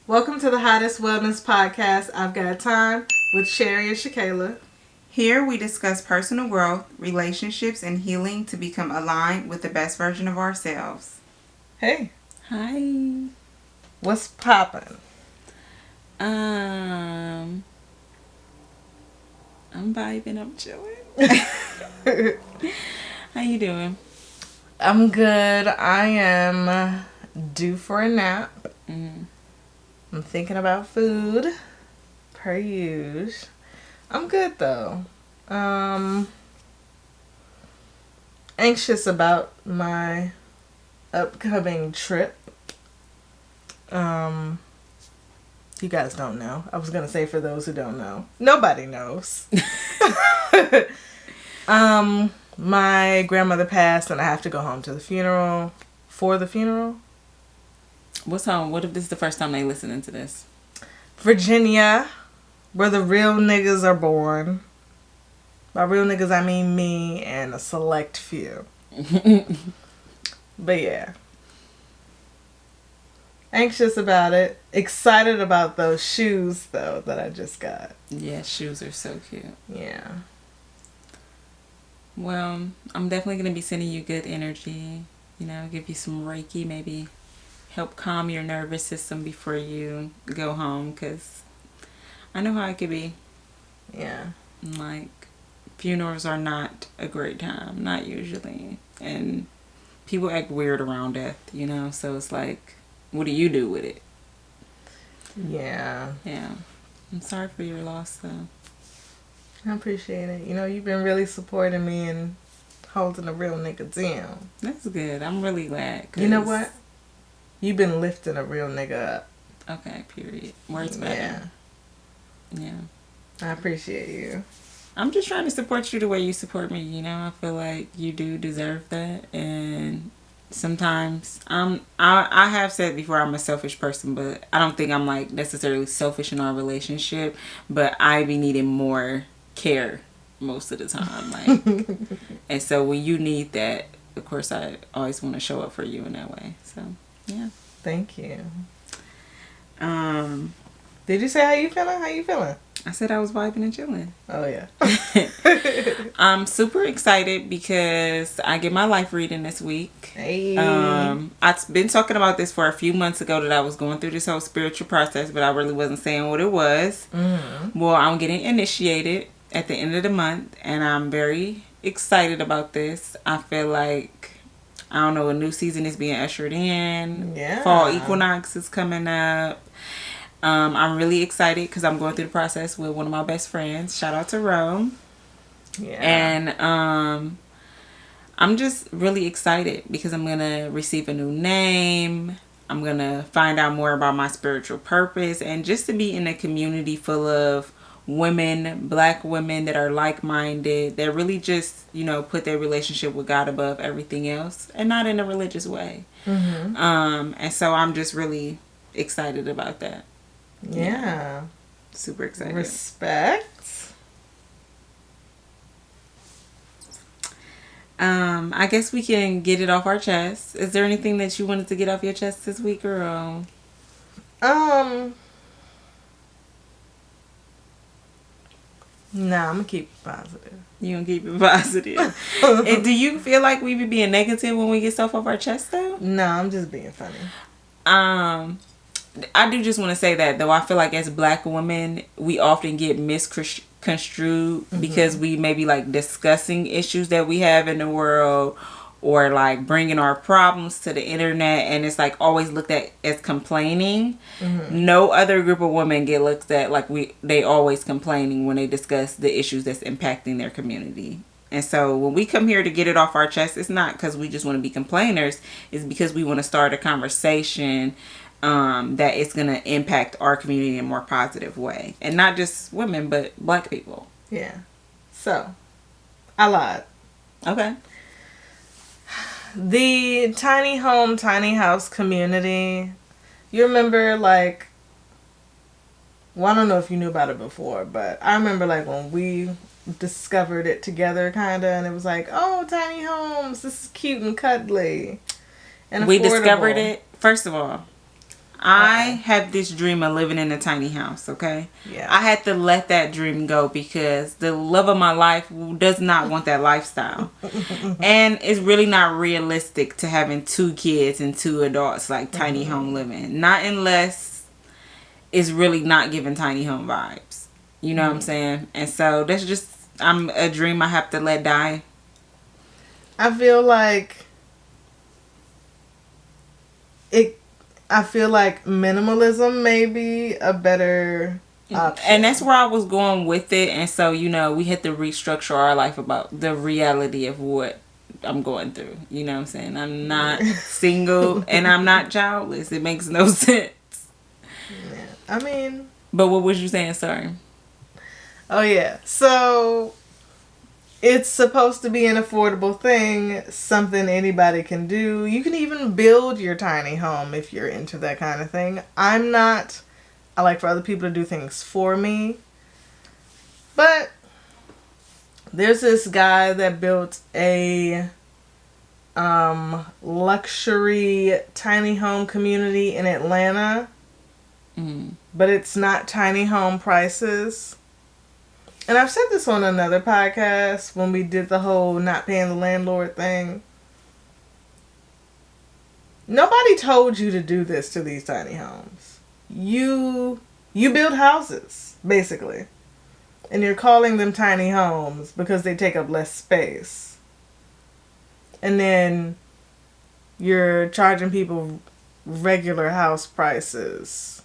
Welcome to the Hottest Wellness Podcast. I've got time with Cherry ShaKayla. Here we discuss personal growth, relationships, and healing to become aligned with the best version of ourselves. Hey. Hi. What's poppin'? I'm vibing, I'm chilling. How you doing? I'm good. I am due for a nap. I'm thinking about food, per usual. I'm good though. Anxious about my upcoming trip. You guys don't know. I was gonna say for those who don't know. Nobody knows. My grandmother passed and I have to go home to the funeral. For the funeral. What's home? What if this is the first time they listening to this? Virginia, where the real niggas are born. By real niggas, I mean me and a select few. But yeah. Anxious about it. Excited about those shoes, though, that I just got. Yeah, shoes are so cute. Yeah. Well, I'm definitely going to be sending you good energy. You know, give you some Reiki, maybe help calm your nervous system before you go home, because I know how it could be. Yeah. Like, funerals are not a great time, not usually. And people act weird around death, you know? So it's like, what do you do with it? Yeah. Yeah. I'm sorry for your loss, though. I appreciate it. You know, you've been really supporting me and holding a real nigga down. That's good. I'm really glad. You know what? You've been lifting a real nigga up. Okay, period. Words matter. Yeah. I appreciate you. I'm just trying to support you the way you support me, you know? I feel like you do deserve that. And sometimes I have said before I'm a selfish person, but I don't think I'm like necessarily selfish in our relationship, but I be needing more care most of the time. Like, and so when you need that, of course, I always want to show up for you in that way. So, yeah. Thank you. Did you say how you feeling? How you feeling? I said I was vibing and chilling. Oh, yeah. I'm super excited because I get my life reading this week. Hey. I've been talking about this for a few months ago that I was going through this whole spiritual process, but I really wasn't saying what it was. Well, I'm getting initiated at the end of the month, and I'm very excited about this. I feel like, I don't know, a new season is being ushered in. Yeah. Fall equinox is coming up. I'm really excited because I'm going through the process with one of my best friends. Shout out to Rome. Yeah. And I'm just really excited because I'm going to receive a new name. I'm going to find out more about my spiritual purpose, and just to be in a community full of women, black women that are like-minded, that really just, you know, put their relationship with God above everything else, and not in a religious way. And so I'm just really excited about that. Yeah. Super excited. Respect. I guess we can get it off our chest. Is there anything that you wanted to get off your chest this week, or Nah, I'm gonna keep it positive. You gonna keep it positive? And do you feel like we be being negative when we get stuff off our chest, though? No, I'm just being funny. I do just want to say that, though. I feel like as black women, we often get misconstrued because we may be like discussing issues that we have in the world, or like bringing our problems to the internet, and it's like always looked at as complaining. No other group of women get looked at like they always complaining when they discuss the issues that's impacting their community. And so when we come here to get it off our chest, it's not because we just want to be complainers. It's because we want to start a conversation that it's going to impact our community in a more positive way. And not just women, but black people. Yeah. So, I lied. Okay. The tiny home, tiny house community, you remember, like, well, I don't know if you knew about it before, but I remember, like, when we discovered it together, kind of, and it was like, oh, tiny homes, this is cute and cuddly and we affordable. discovered it. First of all, I have this dream of living in a tiny house, okay? Yeah. I had to let that dream go because the love of my life does not want that lifestyle. And it's really not realistic to having 2 kids and 2 adults, like tiny home living. Not unless it's really not giving tiny home vibes. You know what I'm saying? And so that's just a dream I have to let die. I feel like minimalism may be a better option. And that's where I was going with it. And so, we had to restructure our life about the reality of what I'm going through. You know what I'm saying? I'm not single and I'm not childless. It makes no sense. Yeah. I mean... But what was you saying? Sorry. Oh, yeah. So, it's supposed to be an affordable thing, something anybody can do. You can even build your tiny home if you're into that kind of thing. I'm not. I like for other people to do things for me. But there's this guy that built a luxury tiny home community in Atlanta. But it's not tiny home prices. And I've said this on another podcast when we did the whole not paying the landlord thing. Nobody told you to do this to these tiny homes. You build houses, basically. And you're calling them tiny homes because they take up less space. And then you're charging people regular house prices.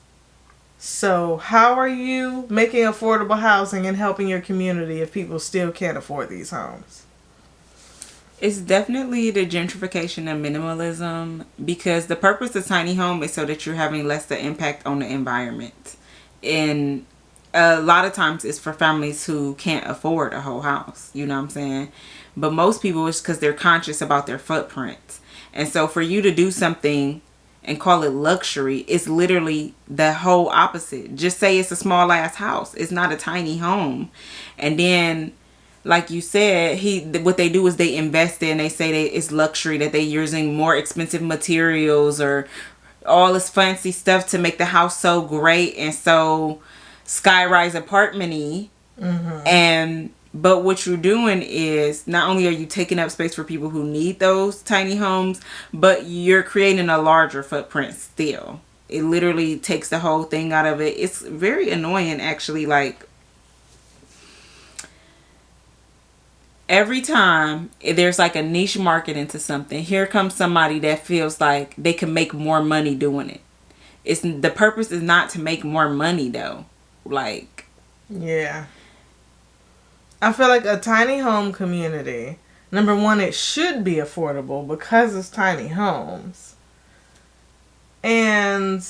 So how are you making affordable housing and helping your community if people still can't afford these homes? It's definitely the gentrification of minimalism, because the purpose of tiny home is so that you're having less the impact on the environment. And a lot of times it's for families who can't afford a whole house. You know what I'm saying? But most people, it's because they're conscious about their footprint. And so for you to do something and call it luxury, it's literally the whole opposite. Just say it's a small ass house. It's not a tiny home. And then, like you said, what they do is they invest in, they say that it's luxury, that they're using more expensive materials or all this fancy stuff to make the house so great and so skyrise apartment-y. But what you're doing is not only are you taking up space for people who need those tiny homes, but you're creating a larger footprint still. It literally takes the whole thing out of it. It's very annoying, actually. Like, every time there's like a niche market into something, here comes somebody that feels like they can make more money doing it. The purpose is not to make more money, though. Like, yeah. I feel like a tiny home community, number one, it should be affordable because it's tiny homes. And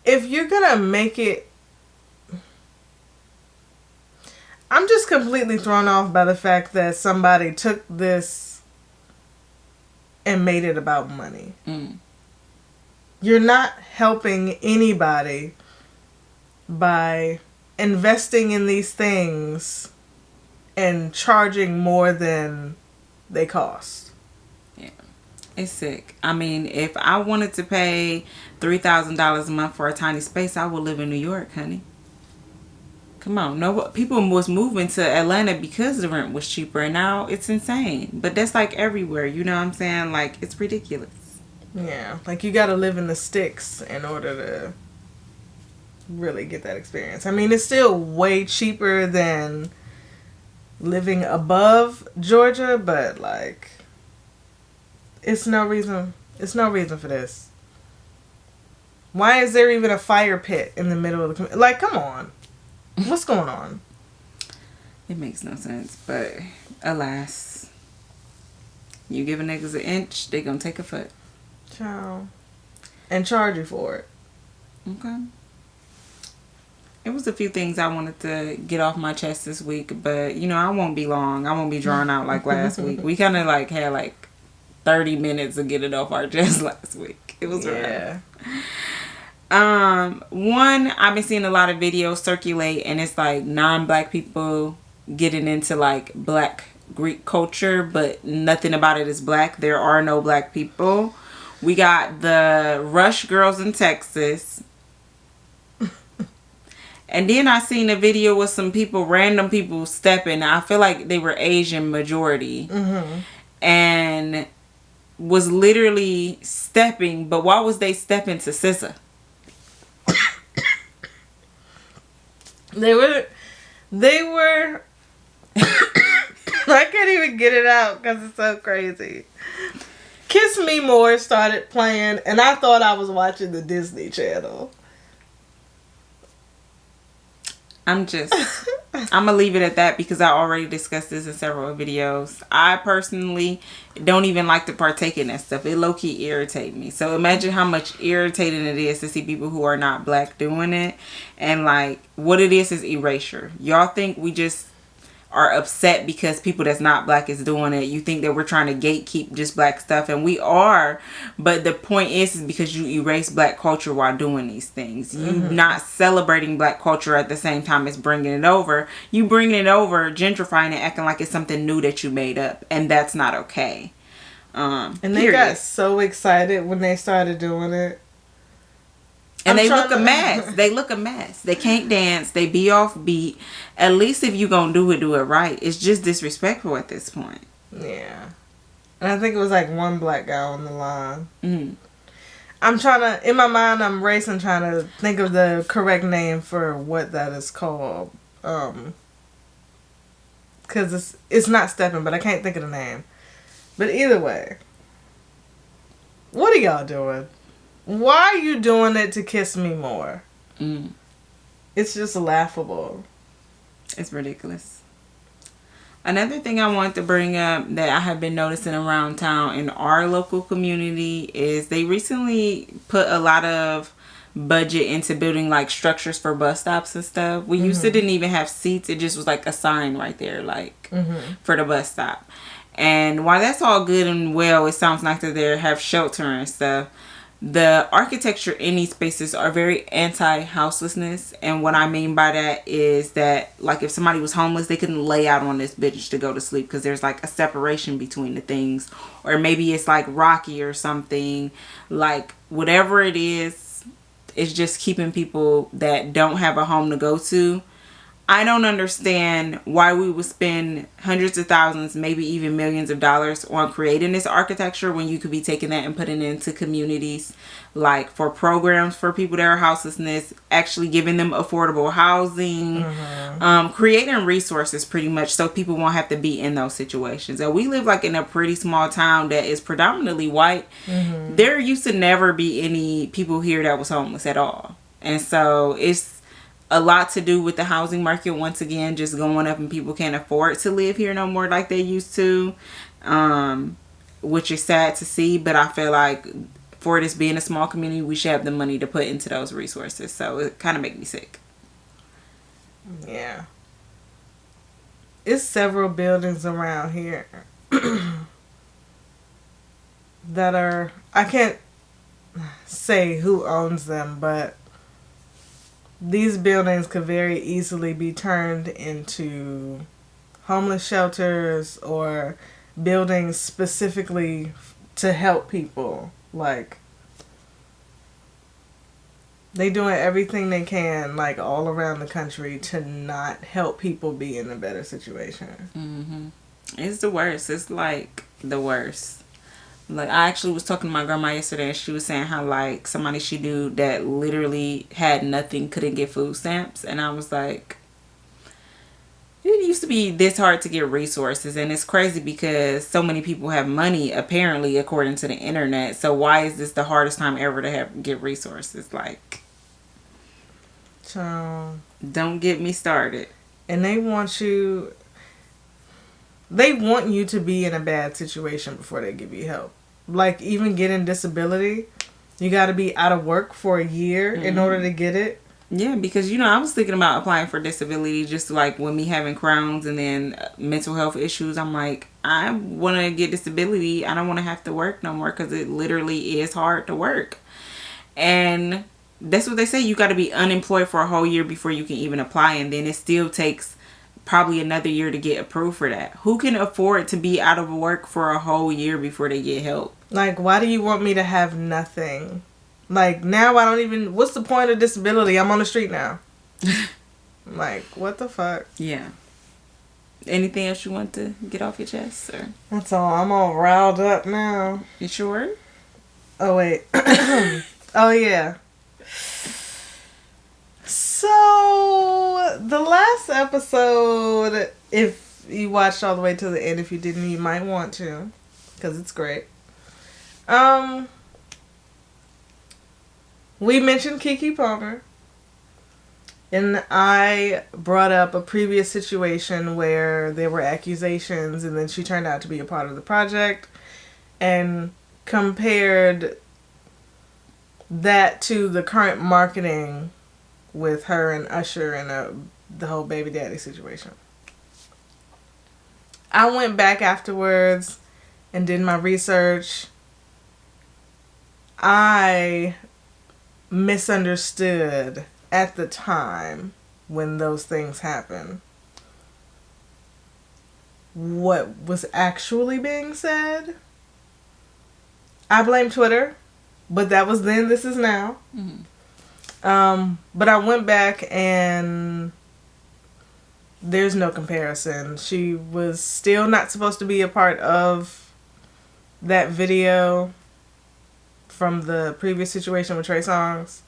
if you're going to make it... I'm just completely thrown off by the fact that somebody took this and made it about money. You're not helping anybody by investing in these things and charging more than they cost. Yeah, it's sick. I mean, if I wanted to pay $3,000 a month for a tiny space, I would live in New York, honey. Come on, no, people was moving to Atlanta because the rent was cheaper, and now it's insane. But that's like everywhere, you know what I'm saying? Like, it's ridiculous. Yeah, like you gotta live in the sticks in order to really get that experience. I mean, it's still way cheaper than living above Georgia, but like, it's no reason for this. Why is there even a fire pit in the middle of the community? Like, come on. What's going on? It makes no sense, but alas, you give a niggas an inch, they gonna take a foot. Ciao. And charge you for it. Okay. It was a few things I wanted to get off my chest this week, but I won't be long. I won't be drawn out like last week. We kind of like had like 30 minutes to get it off our chest last week. It was rough. One, I've been seeing a lot of videos circulate, and it's like non-black people getting into like black Greek culture, but nothing about it is black. There are no black people, We got the Rush girls in Texas. And then I seen a video with some people, random people stepping. I feel like they were Asian majority. Mm-hmm. And was literally stepping. But why was they stepping to SZA? They were I can't even get it out because it's so crazy. Kiss Me More started playing, and I thought I was watching the Disney Channel. I'm gonna leave it at that because I already discussed this in several videos. I personally don't even like to partake in that stuff. It low-key irritates me. So imagine how much irritating it is to see people who are not black doing it. And like, what it is erasure. Y'all think we just are upset because people that's not black is doing it. You think that we're trying to gatekeep just black stuff, and we are, but the point is because you erase black culture while doing these things. You not celebrating black culture at the same time as bringing it over. You bringing it over, gentrifying it, acting like it's something new that you made up, and that's not okay. And they got so excited when they started doing it. And they look a mess. They look a mess. They can't dance. They be off beat. At least if you gonna do it right. It's just disrespectful at this point. Yeah. And I think it was like one black guy on the line. Mm-hmm. I'm trying to, in my mind, I'm racing trying to think of the correct name for what that is called. Because it's not stepping, but I can't think of the name. But either way, what are y'all doing? Why are you doing it to Kiss Me More? Mm. It's just laughable. It's ridiculous. Another thing I want to bring up that I have been noticing around town in our local community is they recently put a lot of budget into building like structures for bus stops and stuff. We used to didn't even have seats. It just was like a sign right there, like for the bus stop. And while that's all good and well, it sounds nice that they have shelter and stuff. The architecture in these spaces are very anti-houselessness, and what I mean by that is that like if somebody was homeless, they couldn't lay out on this bench to go to sleep because there's like a separation between the things, or maybe it's like rocky or something. Like whatever it is, it's just keeping people that don't have a home to go to. I don't understand why we would spend hundreds of thousands, maybe even millions of dollars on creating this architecture when you could be taking that and putting it into communities, like for programs for people that are houselessness, actually giving them affordable housing, creating resources pretty much so people won't have to be in those situations. And we live like in a pretty small town that is predominantly white. There used to never be any people here that was homeless at all. And so it's a lot to do with the housing market once again just going up, and people can't afford to live here no more like they used to, which is sad to see. But I feel like for this being a small community, we should have the money to put into those resources. So it kind of makes me sick. Yeah, it's several buildings around here that are, I can't say who owns them, but these buildings could very easily be turned into homeless shelters or buildings specifically to help people. Like, they doing everything they can, like, all around the country to not help people be in a better situation. It's the worst. It's, like, the worst. Like, I actually was talking to my grandma yesterday, and she was saying how, like, somebody she knew that literally had nothing couldn't get food stamps. And I was like, it used to be this hard to get resources. And it's crazy because so many people have money, apparently, according to the internet. So why is this the hardest time ever to get resources? Like, so don't get me started. And they want you to be in a bad situation before they give you help. Like, even getting disability, you got to be out of work for a year in order to get it. Yeah, because, you know, I was thinking about applying for disability just like with me having Crohn's and then mental health issues. I'm like, I want to get disability. I don't want to have to work no more because it literally is hard to work. And that's what they say. You got to be unemployed for a whole year before you can even apply. And then it still takes probably another year to get approved for that. Who can afford to be out of work for a whole year before they get help? Like, why do you want me to have nothing? Like, now I don't even... What's the point of disability? I'm on the street now. Like, what the fuck? Yeah. Anything else you want to get off your chest? Or? That's all. I'm all riled up now. You sure? Oh, wait. Oh, yeah. So, the last episode, if you watched all the way to the end, if you didn't, you might want to, because it's great. We mentioned Keke Palmer, and I brought up a previous situation where there were accusations, and then she turned out to be a part of the project, and compared that to the current marketing with her and Usher and the whole baby daddy situation. I went back afterwards and did my research. I misunderstood at the time when those things happened what was actually being said. I blame Twitter, but that was then, this is now. But I went back and there's no comparison. She was still not supposed to be a part of that video from the previous situation with Trey Songz.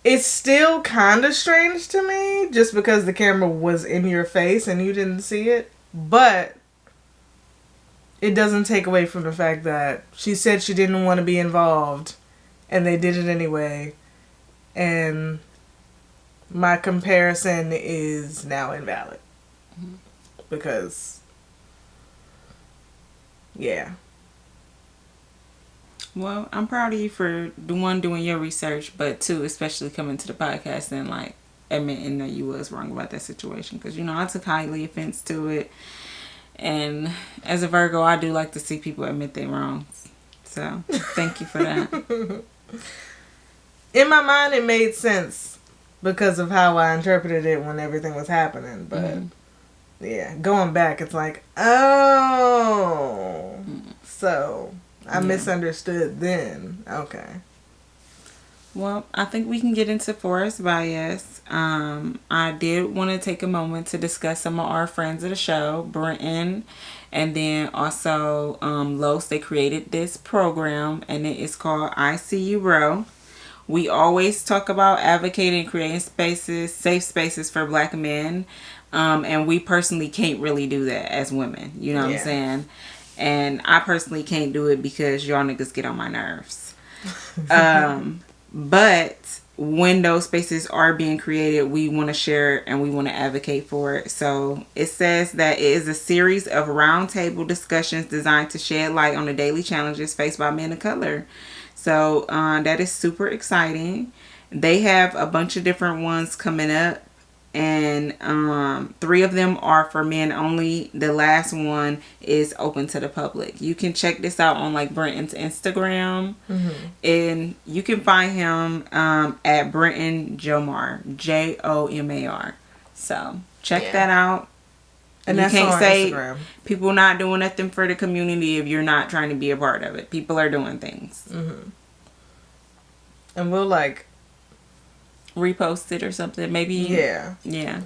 It's still kind of strange to me just because the camera was in your face and you didn't see it. But it doesn't take away from the fact that she said she didn't want to be involved and they did it anyway. And my comparison is now invalid. Because, yeah. Well, I'm proud of you for doing your research, but two, especially coming to the podcast and like admitting that you was wrong about that situation. Because, you know, I took highly offense to it. And as a Virgo, I do like to see people admit they're wrong. So, thank you for that. In my mind, it made sense because of how I interpreted it when everything was happening. But, yeah, going back, it's like, oh. So, I misunderstood then. Okay. Well, I think we can get into forest bias. I did want to take a moment to discuss some of our friends of the show, Brenton, and then also Los. They created this program, and it is called I See You Bro. We always talk about advocating, creating spaces, safe spaces for black men, and we personally can't really do that as women. You know what I'm saying? And I personally can't do it because y'all niggas get on my nerves. But when those spaces are being created, we want to share and we want to advocate for it. So it says that it is a series of roundtable discussions designed to shed light on the daily challenges faced by men of color. So that is super exciting. They have a bunch of different ones coming up. And 3 of them are for men only. The last one is open to the public. You can check this out on like Brenton's Instagram. And you can find him at Brenton Jomar, Jomar. So check that out. And you can't say Instagram. People not doing nothing for the community if you're not trying to be a part of it. People are doing things. And we'll like repost it or something. Maybe. Yeah.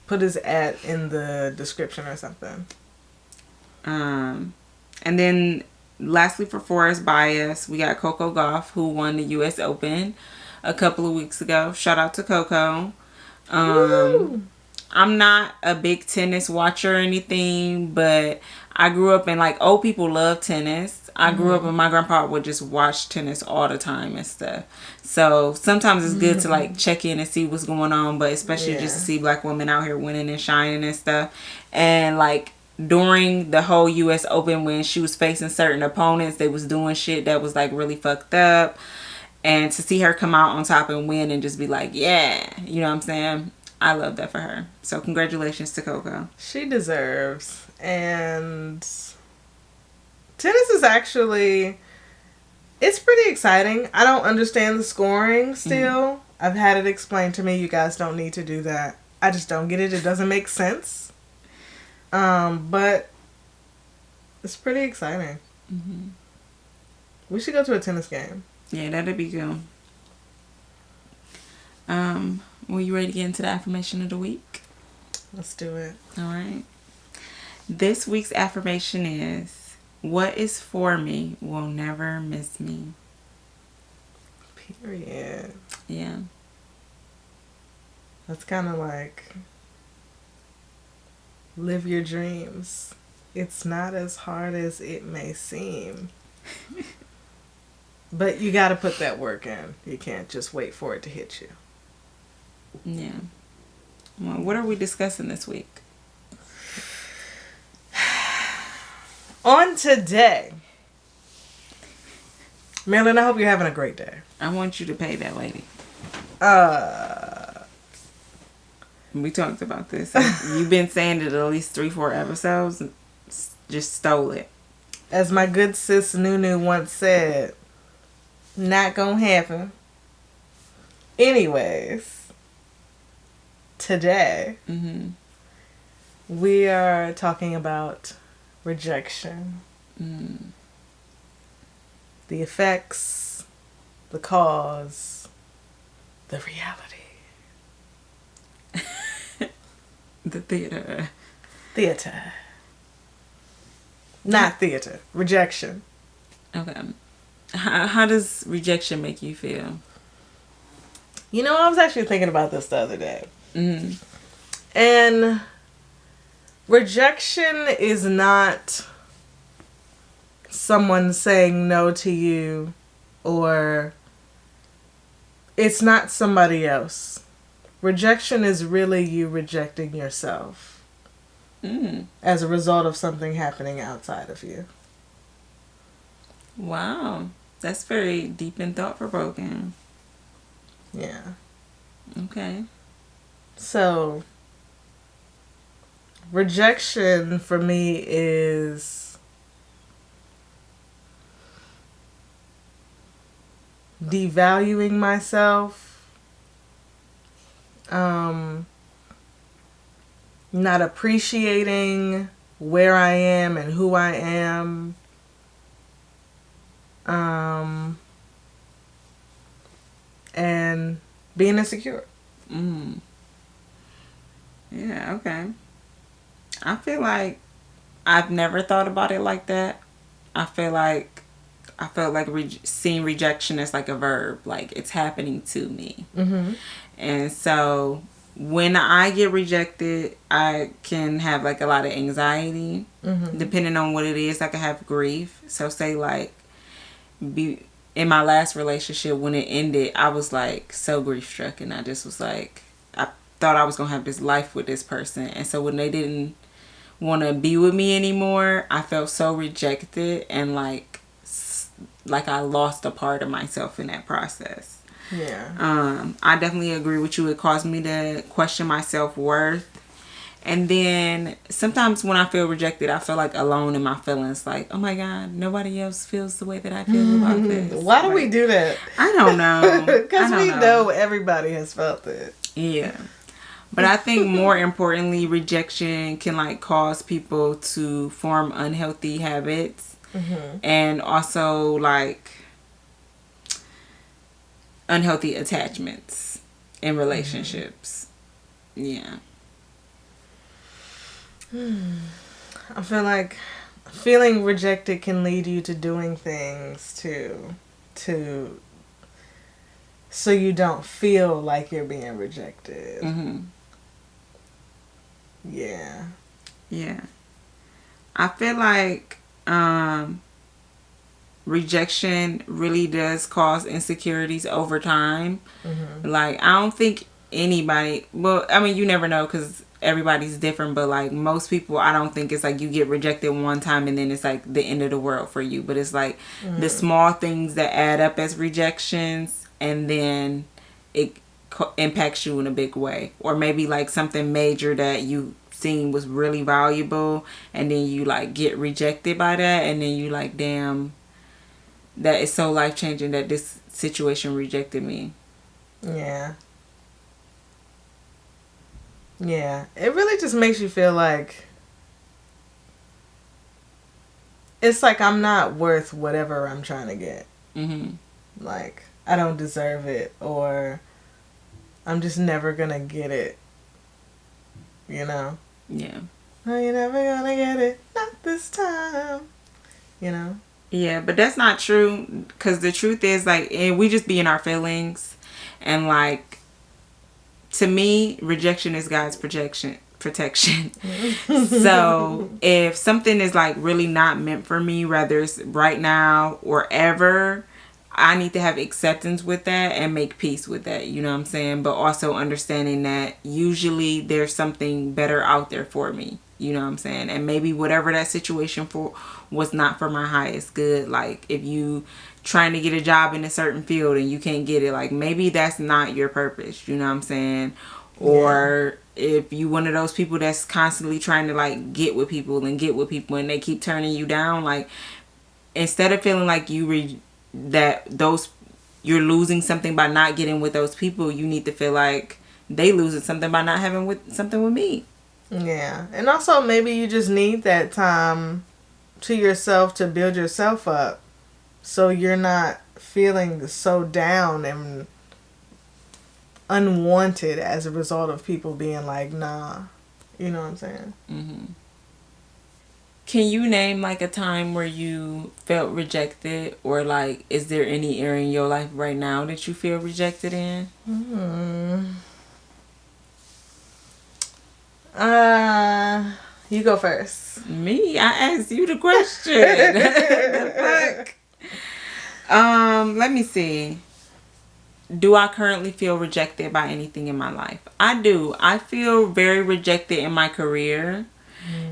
Put his ad in the description or something. And then lastly for forest bias, we got Coco Gauff, who won the US Open a couple of weeks ago. Shout out to Coco. I'm not a big tennis watcher or anything, but I grew up in like old people love tennis. I grew up and my grandpa would just watch tennis all the time and stuff. So sometimes it's good to like check in and see what's going on, but especially just to see black women out here winning and shining and stuff. And like during the whole US Open, when she was facing certain opponents, they was doing shit that was like really fucked up. And to see her come out on top and win and just be like, yeah, you know what I'm saying? I love that for her. So congratulations to Coco. She deserves. And tennis is actually, it's pretty exciting. I don't understand the scoring still. I've had it explained to me. You guys don't need to do that. I just don't get it. It doesn't make sense. But it's pretty exciting. Mm-hmm. We should go to a tennis game. Yeah, that'd be good. Were you ready to get into the affirmation of the week? Let's do it. All right. This week's affirmation is, what is for me will never miss me. Period. Yeah. That's kind of like, live your dreams. It's not as hard as it may seem. But you got to put that work in. You can't just wait for it to hit you. Yeah. Well, what are we discussing this week? On today, Marilyn, I hope you're having a great day. I want you to pay that lady. We talked about this. You've been saying it at least 3-4 episodes. Just stole it. As my good sis Nunu once said, not gonna happen. Anyways, today, we are talking about rejection. The effects, the cause, the reality. The theater. Theater. Not theater. Rejection. Okay. How does rejection make you feel? You know, I was actually thinking about this the other day. Mm-hmm. And rejection is not someone saying no to you, or it's not somebody else. Rejection is really you rejecting yourself as a result of something happening outside of you. Wow. That's very deep and thought-provoking. Yeah. Okay. So, rejection for me is devaluing myself, not appreciating where I am and who I am, and being insecure. Yeah, okay. I feel like I've never thought about it like that. I felt like seeing rejection as like a verb, like it's happening to me. And so when I get rejected, I can have like a lot of anxiety. Depending on what it is, I can have grief. So say like in my last relationship, when it ended, I was like so grief struck, and I just was like, I thought I was gonna have this life with this person, and so when they didn't want to be with me anymore, I felt so rejected, and like I lost a part of myself in that process. Yeah. I definitely agree with you. It caused me to question my self-worth. And then sometimes when I feel rejected, I feel like alone in my feelings. Like, oh my God, nobody else feels the way that I feel about this. Why do we do that? I don't know. Because we know everybody has felt it. Yeah. But I think more importantly, rejection can like cause people to form unhealthy habits. And also like unhealthy attachments in relationships. Yeah. I feel like feeling rejected can lead you to doing things to so you don't feel like you're being rejected. Yeah. Yeah. I feel like rejection really does cause insecurities over time. Like, I don't think anybody, well, I mean, you never know because everybody's different, but like most people, I don't think it's like you get rejected one time and then it's like the end of the world for you. But it's like the small things that add up as rejections, and then it impacts you in a big way. Or maybe like something major that you seen was really valuable, and then you like get rejected by that, and then you like, damn, that is so life-changing that this situation rejected me. Yeah. Yeah. It really just makes you feel like it's like I'm not worth whatever I'm trying to get. Mm-hmm. Like, I don't deserve it, or I'm just never gonna get it. You know? Yeah. Oh, you're never gonna get it. Not this time. You know? Yeah, but that's not true, because the truth is, like, we just be in our feelings, and like, to me, rejection is God's protection. So if something is like really not meant for me, whether it's right now or ever, I need to have acceptance with that and make peace with that, you know what I'm saying? But also understanding that usually there's something better out there for me, you know what I'm saying? And maybe whatever that situation for was not for my highest good. Like, if you trying to get a job in a certain field and you can't get it, like, maybe that's not your purpose, you know what I'm saying? Or if you one of those people that's constantly trying to like get with people and they keep turning you down, like, instead of feeling like you're losing something by not getting with those people, you need to feel like they losing something by not having with something with me. Yeah. And also maybe you just need that time to yourself to build yourself up, so you're not feeling so down and unwanted as a result of people being like, nah. You know what I'm saying? Mm-hmm. Can you name like a time where you felt rejected, or like, is there any area in your life right now that you feel rejected in? You go first. Me? I asked you the question. The fuck? Let me see. Do I currently feel rejected by anything in my life? I do. I feel very rejected in my career.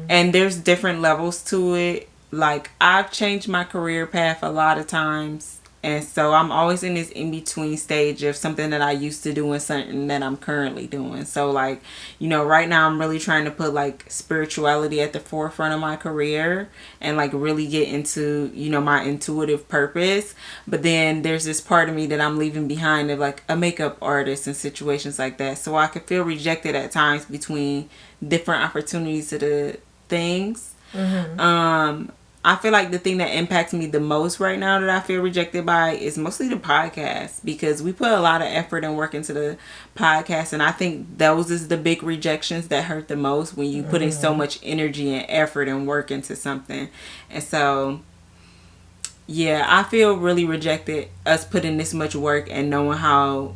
And there's different levels to it. Like, I've changed my career path a lot of times. And so I'm always in this in-between stage of something that I used to do and something that I'm currently doing. So, like, you know, right now I'm really trying to put, like, spirituality at the forefront of my career and, like, really get into, you know, my intuitive purpose. But then there's this part of me that I'm leaving behind of, like, a makeup artist and situations like that. So I could feel rejected at times between different opportunities to the things. I feel like the thing that impacts me the most right now that I feel rejected by is mostly the podcast, because we put a lot of effort and work into the podcast, and I think those is the big rejections that hurt the most, when you put in so much energy and effort and work into something. And so, yeah, I feel really rejected, us putting this much work and knowing how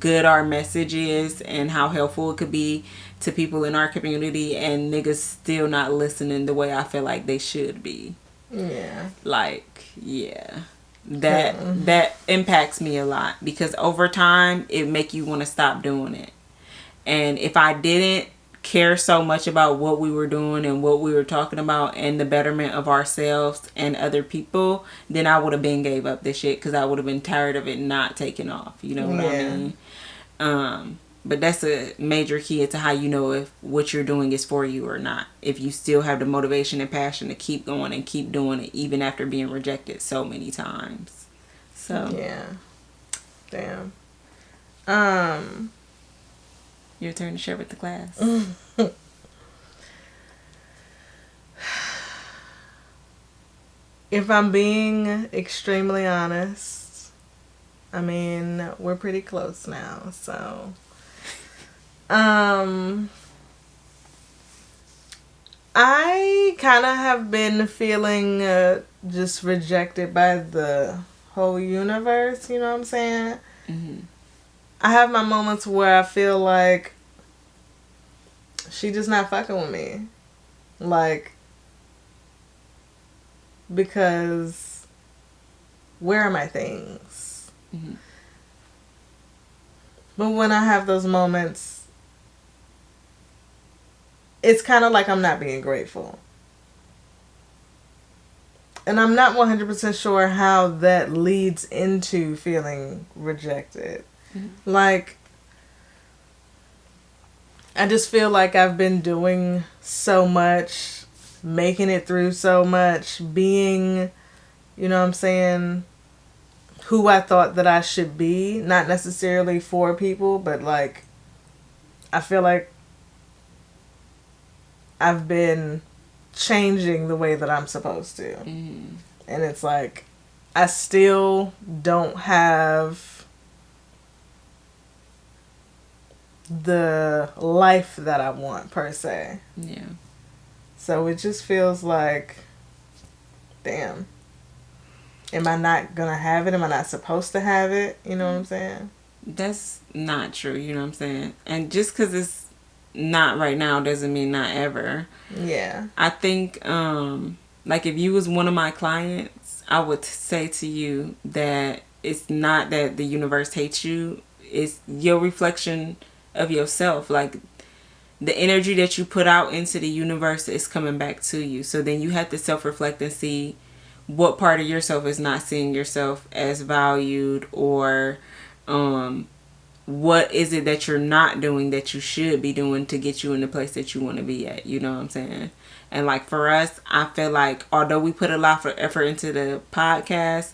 good our message is and how helpful it could be to people in our community, and niggas still not listening the way I feel like they should be. Yeah. Like, yeah. That impacts me a lot, because over time it make you want to stop doing it. And if I didn't care so much about what we were doing and what we were talking about and the betterment of ourselves and other people, then I would have been gave up this shit, because I would have been tired of it not taking off. You know what I mean? But that's a major key to how you know if what you're doing is for you or not. If you still have the motivation and passion to keep going and keep doing it, even after being rejected so many times. So yeah. Damn. Your turn to share with the class. If I'm being extremely honest, I mean, we're pretty close now, so I kind of have been feeling just rejected by the whole universe, you know what I'm saying? I have my moments where I feel like she just not fucking with me. Like, because where are my things? But when I have those moments, it's kind of like I'm not being grateful. And I'm not 100% sure how that leads into feeling rejected. Like, I just feel like I've been doing so much, making it through so much, being, you know what I'm saying, who I thought that I should be. Not necessarily for people, but like, I feel like I've been changing the way that I'm supposed to. Mm-hmm. And it's like, I still don't have the life that I want, per se. Yeah. So it just feels like, damn. Am I not gonna have it? Am I not supposed to have it? You know what I'm saying? That's not true, you know what I'm saying? And just because it's not right now doesn't mean not ever. Yeah. I think, like, if you was one of my clients, I would say to you that it's not that the universe hates you. It's your reflection of yourself. Like, the energy that you put out into the universe is coming back to you. So then you have to self-reflect and see what part of yourself is not seeing yourself as valued, or what is it that you're not doing that you should be doing to get you in the place that you want to be at. You know what I'm saying? And like for us, I feel like although we put a lot of effort into the podcast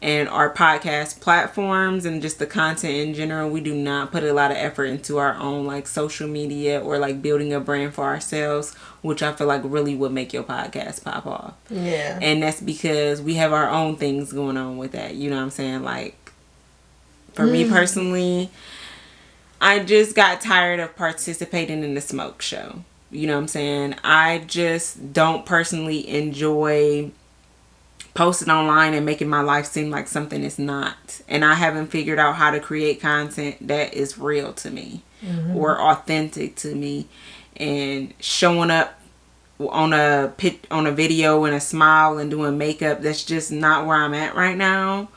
and our podcast platforms and just the content in general, we do not put a lot of effort into our own like social media or like building a brand for ourselves, which I feel like really would make your podcast pop off. Yeah. And that's because we have our own things going on with that. You know what I'm saying? Like, for me personally, I just got tired of participating in the smoke show. You know what I'm saying? I just don't personally enjoy posting online and making my life seem like something it's not. And I haven't figured out how to create content that is real to me or authentic to me, and showing up on a video and a smile and doing makeup. That's just not where I'm at right now.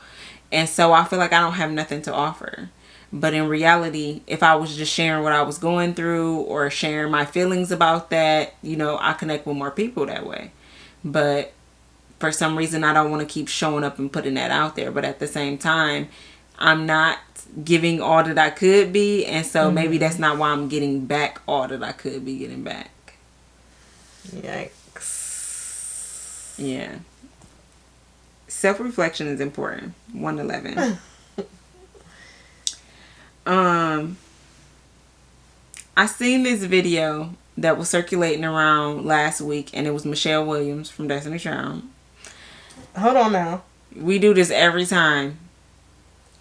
And so I feel like I don't have nothing to offer. But in reality, if I was just sharing what I was going through or sharing my feelings about that, you know, I connect with more people that way. But for some reason, I don't want to keep showing up and putting that out there. But at the same time, I'm not giving all that I could be. And so maybe that's not why I'm getting back all that I could be getting back. Yikes. Yeah. Self-reflection is important. 111. I seen this video that was circulating around last week, and it was Michelle Williams from Destiny Child. Hold on now. We do this every time.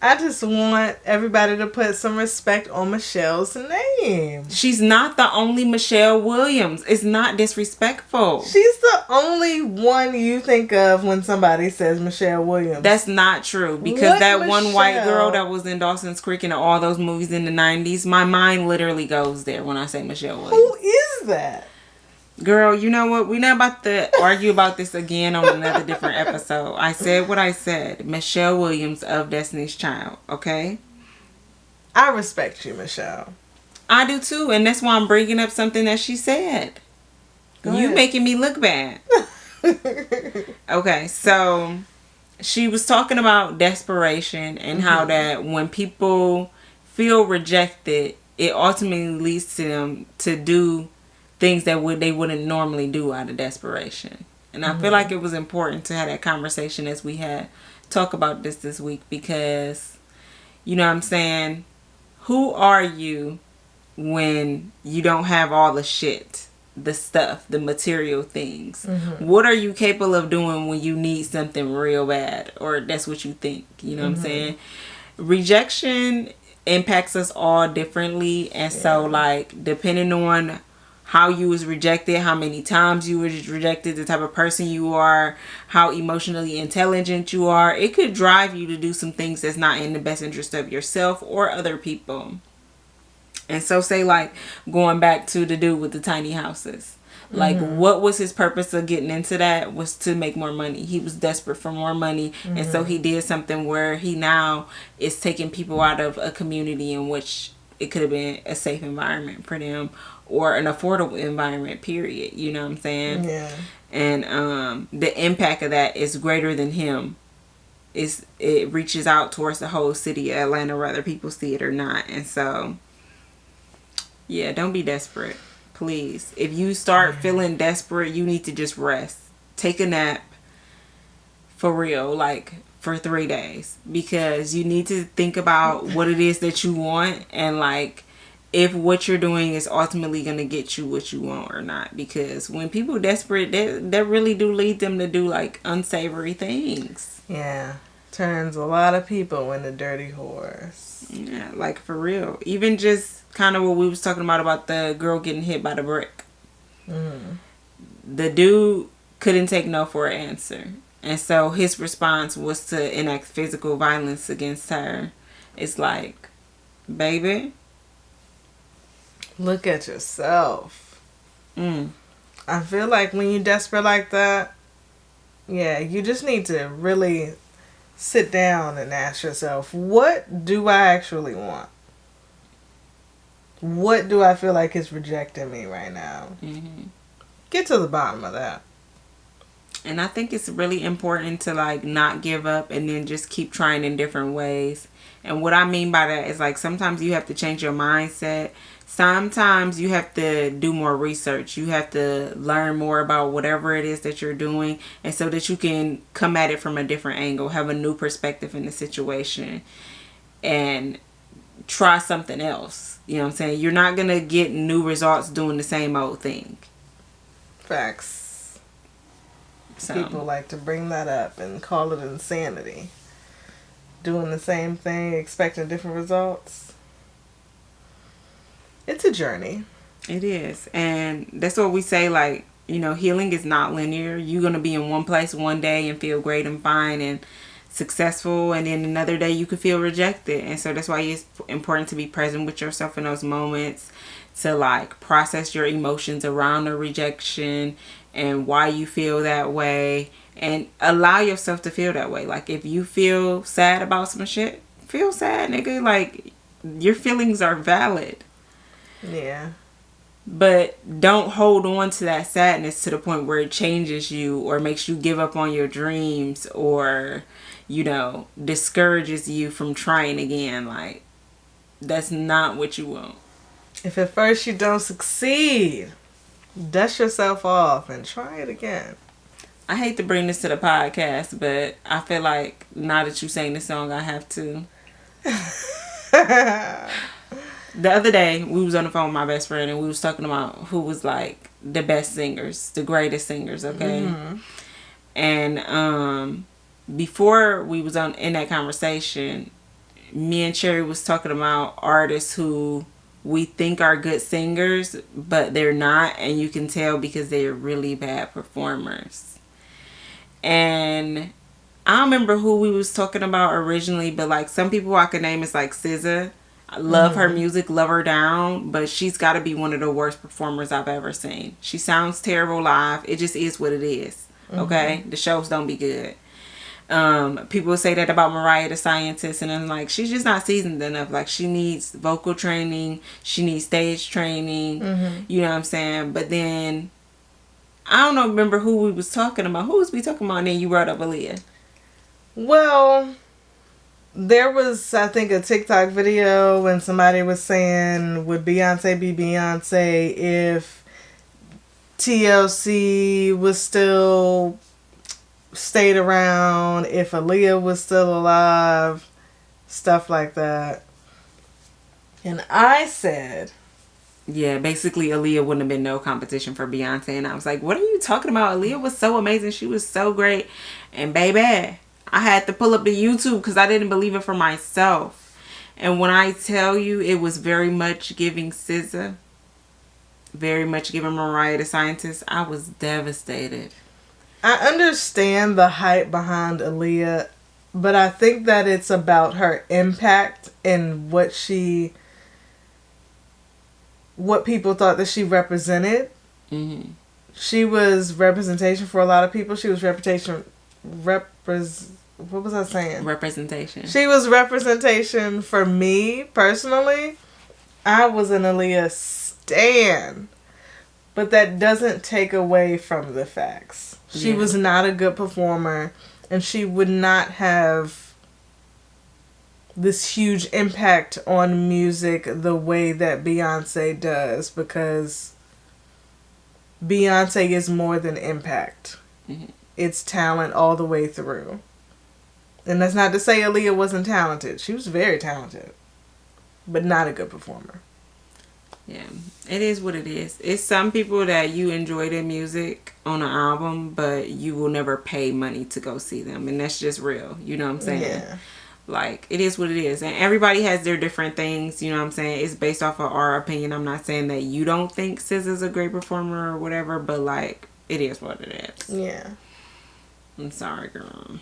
I just want everybody to put some respect on Michelle's name. She's not the only Michelle Williams. It's not disrespectful. She's the only one you think of when somebody says Michelle Williams. That's not true. Because What that one white Michelle? girl that was in Dawson's Creek and all those movies in the 90s, my mind literally goes there when I say Michelle Williams. Who is that? Girl, you know what? We're not about to argue about this again on another different episode. I said what I said. Michelle Williams of Destiny's Child, okay? I respect you, Michelle. I do too, and that's why I'm bringing up something that she said. Go You ahead. making me look bad. Okay, so she was talking about desperation and how that when people feel rejected, it ultimately leads to them to do things that they wouldn't normally do out of desperation. And I feel like it was important to have that conversation as we had talk about this week, because you know what I'm saying, who are you when you don't have all the shit, the stuff, the material things? What are you capable of doing when you need something real bad, or that's what you think? You know what I'm saying? Rejection impacts us all differently, and so like depending on how you was rejected, how many times you was rejected, the type of person you are, how emotionally intelligent you are, it could drive you to do some things that's not in the best interest of yourself or other people. And so say like going back to the dude with the tiny houses. Like what was his purpose of getting into that? Was to make more money. He was desperate for more money. And so he did something where he now is taking people out of a community in which it could have been a safe environment for them, or an affordable environment, period. You know what I'm saying? Yeah. And the impact of that is greater than him. It reaches out towards the whole city of Atlanta, whether people see it or not. And so, yeah, don't be desperate. Please. If you start feeling desperate, you need to just rest. Take a nap. For real. Like, for 3 days. Because you need to think about what it is that you want, and like if what you're doing is ultimately going to get you what you want or not. Because when people desperate, that really do lead them to do like unsavory things. Yeah. Turns a lot of people into dirty whores. Yeah, like for real. Even just kind of what we was talking about the girl getting hit by the brick. The dude couldn't take no for an answer. And so his response was to enact physical violence against her. It's like, baby, look at yourself. I feel like when you're desperate like that, yeah, you just need to really sit down and ask yourself, what do I actually want? What do I feel like is rejecting me right now? Get to the bottom of that. And I think it's really important to like not give up and then just keep trying in different ways. And what I mean by that is like sometimes you have to change your mindset. Sometimes you have to do more research. You have to learn more about whatever it is that you're doing, and so that you can come at it from a different angle, have a new perspective in the situation, and try something else. You know what I'm saying? You're not going to get new results doing the same old thing. Facts. So. People like to bring that up and call it insanity. Doing the same thing, expecting different results. It's a journey. It is. And that's what we say, like, you know, healing is not linear. You're going to be in one place one day and feel great and fine and successful, and then another day you could feel rejected. And so that's why it's important to be present with yourself in those moments, to like process your emotions around the rejection and why you feel that way, and allow yourself to feel that way. Like if you feel sad about some shit, feel sad, nigga. Like your feelings are valid. Yeah. But don't hold on to that sadness to the point where it changes you or makes you give up on your dreams or, you know, discourages you from trying again. Like, that's not what you want. If at first you don't succeed, dust yourself off and try it again. I hate to bring this to the podcast, but I feel like now that you sang this song, I have to. The other day, we was on the phone with my best friend, and we was talking about who was like the best singers, the greatest singers, okay? And before we was in that conversation, me and Cherry was talking about artists who we think are good singers, but they're not, and you can tell because they're really bad performers. And I don't remember who we was talking about originally, but like some people I could name is like SZA. I love her music, love her down, but she's got to be one of the worst performers I've ever seen. She sounds terrible live. It just is what it is. Okay? The shows don't be good. People say that about Mariah the Scientist, and I'm like, she's just not seasoned enough. Like, she needs vocal training. She needs stage training. You know what I'm saying? But then, I don't know, remember who we was talking about. Who was we talking about? And then you brought up Aaliyah. Well, there was, I think, a TikTok video when somebody was saying, would Beyonce be Beyonce if TLC was still stayed around, if Aaliyah was still alive, stuff like that. And I said, yeah, basically Aaliyah wouldn't have been no competition for Beyonce. And I was like, what are you talking about? Aaliyah was so amazing. She was so great. And baby, I had to pull up the YouTube because I didn't believe it for myself. And when I tell you, it was very much giving SZA, very much giving Mariah the Scientist, I was devastated. I understand the hype behind Aaliyah, but I think that it's about her impact and what people thought that she represented. She was representation for a lot of people. She was what was I saying? Representation. She was representation for me personally. I was an Aaliyah stan, but that doesn't take away from the facts. She was not a good performer, and she would not have this huge impact on music the way that Beyonce does, because Beyonce is more than impact. It's talent all the way through. And that's not to say Aaliyah wasn't talented. She was very talented, but not a good performer. Yeah, it is what it is. It's some people that you enjoy their music on an album, but you will never pay money to go see them, and that's just real. You know what I'm saying? Yeah. Like, it is what it is, and everybody has their different things. You know what I'm saying? It's based off of our opinion. I'm not saying that you don't think SZA's a great performer or whatever, but like, it is what it is. Yeah. I'm sorry, girl.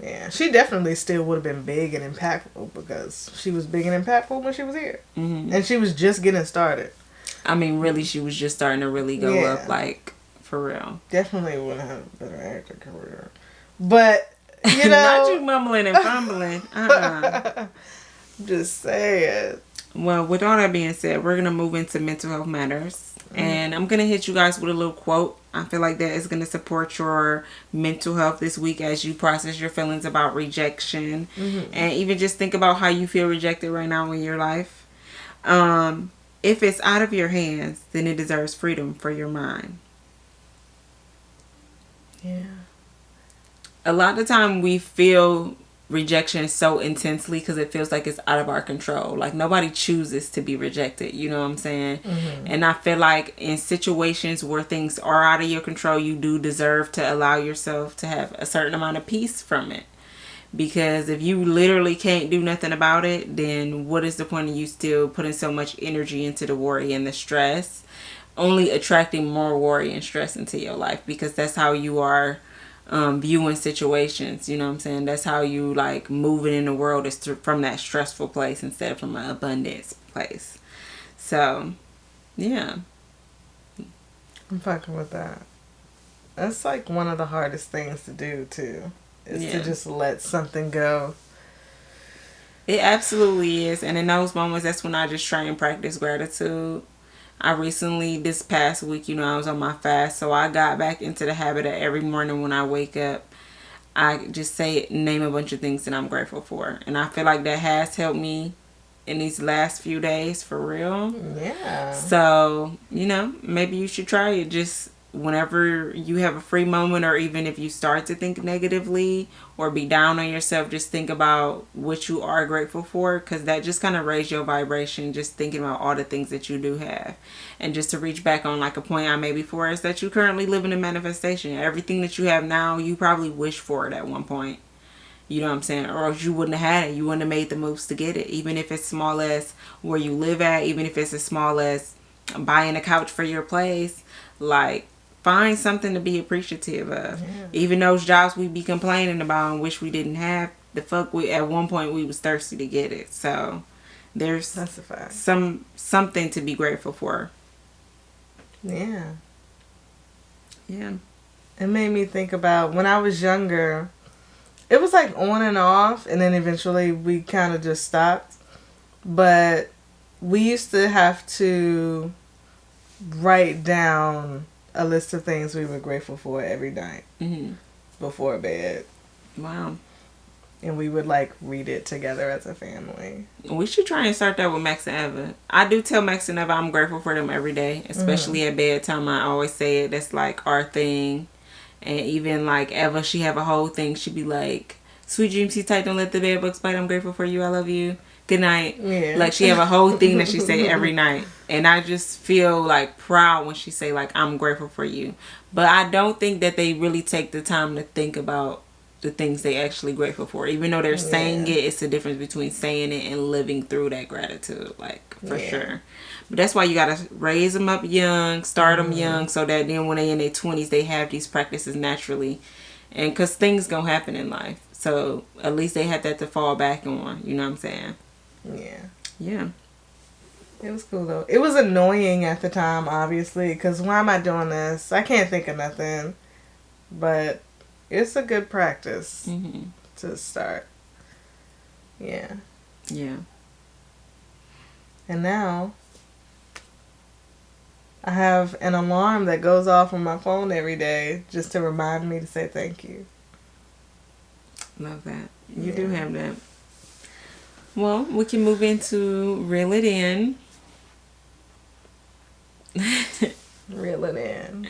Yeah, she definitely still would have been big and impactful because she was big and impactful when she was here. Mm-hmm. And she was just getting started. I mean, really, she was just starting to really go up, like, for real. Definitely would have a better acting career. But, you know. Not you mumbling and fumbling. Just saying. Well, with all that being said, we're going to move into mental health matters. And I'm going to hit you guys with a little quote. I feel like that is going to support your mental health this week as you process your feelings about rejection. And even just think about how you feel rejected right now in your life. If it's out of your hands, then it deserves freedom for your mind. Yeah. A lot of the time we feel rejection so intensely because it feels like it's out of our control. Like, nobody chooses to be rejected, you know what I'm saying? And I feel like in situations where things are out of your control, you do deserve to allow yourself to have a certain amount of peace from it. Because if you literally can't do nothing about it, then what is the point of you still putting so much energy into the worry and the stress, only attracting more worry and stress into your life? Because that's how you are viewing situations, you know what I'm saying? That's how you like moving in the world, is from that stressful place instead of from an abundance place. So, yeah. I'm fucking with that. That's like one of the hardest things to do too, is to just let something go. It absolutely is. And in those moments, that's when I just try and practice gratitude. I recently, this past week, you know, I was on my fast, so I got back into the habit of every morning when I wake up, I just name a bunch of things that I'm grateful for. And I feel like that has helped me in these last few days, for real. Yeah. So, you know, maybe you should try it just whenever you have a free moment, or even if you start to think negatively or be down on yourself, just think about what you are grateful for, because that just kind of raises your vibration, just thinking about all the things that you do have. And just to reach back on like a point I made before, is that you currently live in a manifestation. Everything that you have now, you probably wished for it at one point. You know what I'm saying? Or else you wouldn't have had it. You wouldn't have made the moves to get it. Even if it's small as where you live at, even if it's as small as buying a couch for your place, like, find something to be appreciative of. Yeah. Even those jobs we be complaining about and wish we didn't have, at one point we was thirsty to get it. So there's something to be grateful for. Yeah. Yeah. It made me think about when I was younger. It was like on and off, and then eventually we kind of just stopped. But we used to have to write down a list of things we were grateful for every night before bed. Wow. And we would like read it together as a family. We should try and start that with Max and Eva. I do tell Max and Eva I'm grateful for them every day, especially at bedtime. I always say it. That's like our thing. And even like Eva, she have a whole thing. She be like, "Sweet dreams, sit tight, don't let the bed bugs bite. I'm grateful for you. I love you. Good night." Yeah. Like, she have a whole thing that she say every night. And I just feel like proud when she say like, "I'm grateful for you." But I don't think that they really take the time to think about the things they actually grateful for. Even though they're saying it, it's the difference between saying it and living through that gratitude, like, for sure. But that's why you gotta raise them up young, start them young, so that then when they in their 20s, they have these practices naturally. And because things gonna happen in life, so at least they had that to fall back on. You know what I'm saying? Yeah. It was cool though. It was annoying at the time, obviously, because why am I doing this? I can't think of nothing. But it's a good practice to start. Yeah. And now I have an alarm that goes off on my phone every day just to remind me to say thank you. Love that. You do have that. Well, we can move into Reel It In. Reel it in.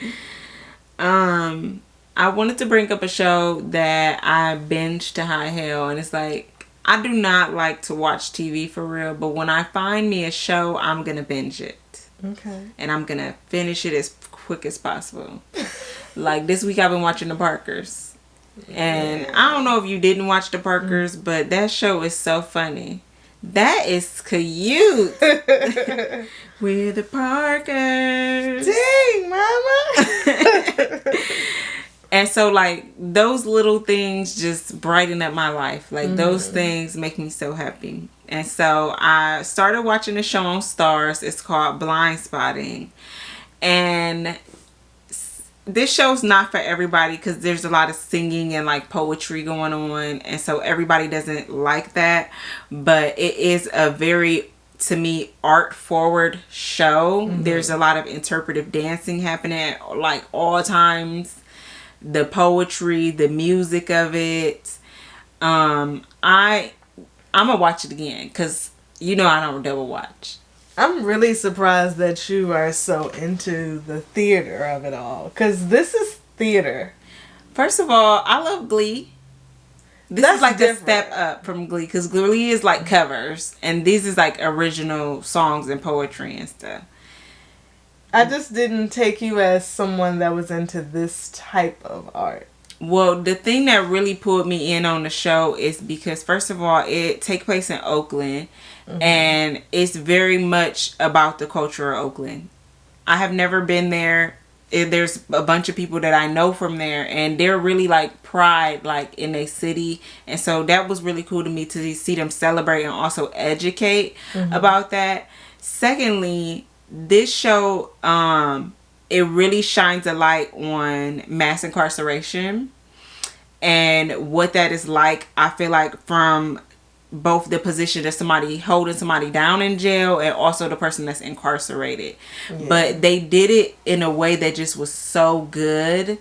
I wanted to bring up a show that I binged to high hell, and it's like, I do not like to watch TV for real, but when I find me a show, I'm gonna binge it. Okay. And I'm gonna finish it as quick as possible. Like this week I've been watching The Parkers. And I don't know if you didn't watch The Parkers, but that show is so funny. That is cute. We're the Parkers. Dang, mama. And so like those little things just brighten up my life. Like those things make me so happy. And so I started watching a show on Stars. It's called Blind Spotting. And this show's not for everybody because there's a lot of singing and like poetry going on. And so everybody doesn't like that. But it is a very, to me, art forward show. There's a lot of interpretive dancing happening at like all times. The poetry, the music of it. I'm gonna watch it again because I don't double watch. I'm really surprised that you are so into the theater of it all, because this is theater. First of all, I love Glee. This is like a step up from Glee because Glee is like covers and this is like original songs and poetry and stuff. I just didn't take you as someone that was into this type of art. Well, the thing that really pulled me in on the show is because, first of all, it takes place in Oakland. And it's very much about the culture of Oakland. I have never been there. There's a bunch of people that I know from there. And they're really like pride like in a city. And so that was really cool to me to see them celebrate and also educate about that. Secondly, this show it really shines a light on mass incarceration and what that is like. I feel like from both the position of somebody holding somebody down in jail and also the person that's incarcerated. But they did it in a way that just was so good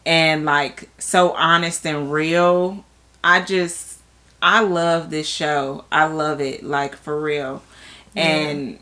and like so honest and real. I love this show. I love it, like, for real. And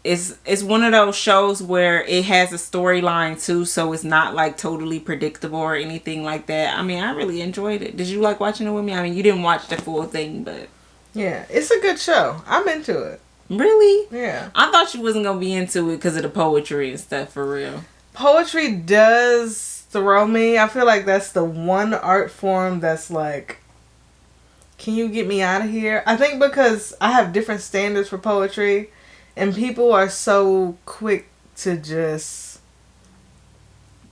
it's one of those shows where it has a storyline too, so it's not like totally predictable or anything like that. I mean, I really enjoyed it. Did you like watching it with me? I mean, you didn't watch the full thing, but yeah, it's a good show. I'm into it. Really? Yeah. I thought you wasn't gonna be into it because of the poetry and stuff, for real. Poetry does throw me. I feel like that's the one art form that's like, can you get me out of here? I think because I have different standards for poetry. And people are so quick to just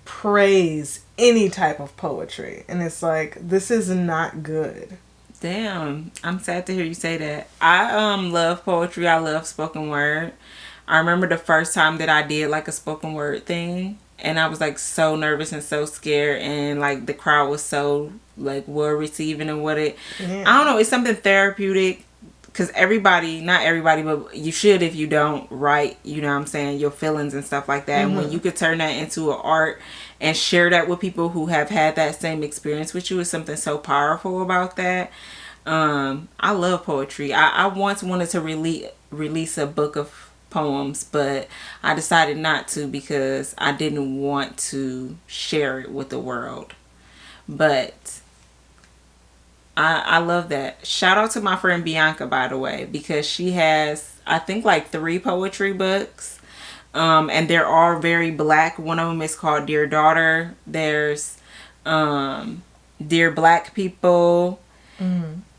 praise any type of poetry. And it's like, this is not good. Damn. I'm sad to hear you say that. I love poetry. I love spoken word. I remember the first time that I did like a spoken word thing. And I was like so nervous and so scared. And like the crowd was so like well receiving and what it... I don't know. It's something therapeutic. Because everybody, not everybody, but you should if you don't write, you know what I'm saying, your feelings and stuff like that. And when you could turn that into an art and share that with people who have had that same experience with you, is something so powerful about that. I love poetry. I once wanted to release a book of poems, but I decided not to because I didn't want to share it with the world. But I love that. Shout out to my friend Bianca, by the way, because she has, I think, like 3 poetry books. And they're all very black. One of them is called Dear Daughter. There's Dear Black People.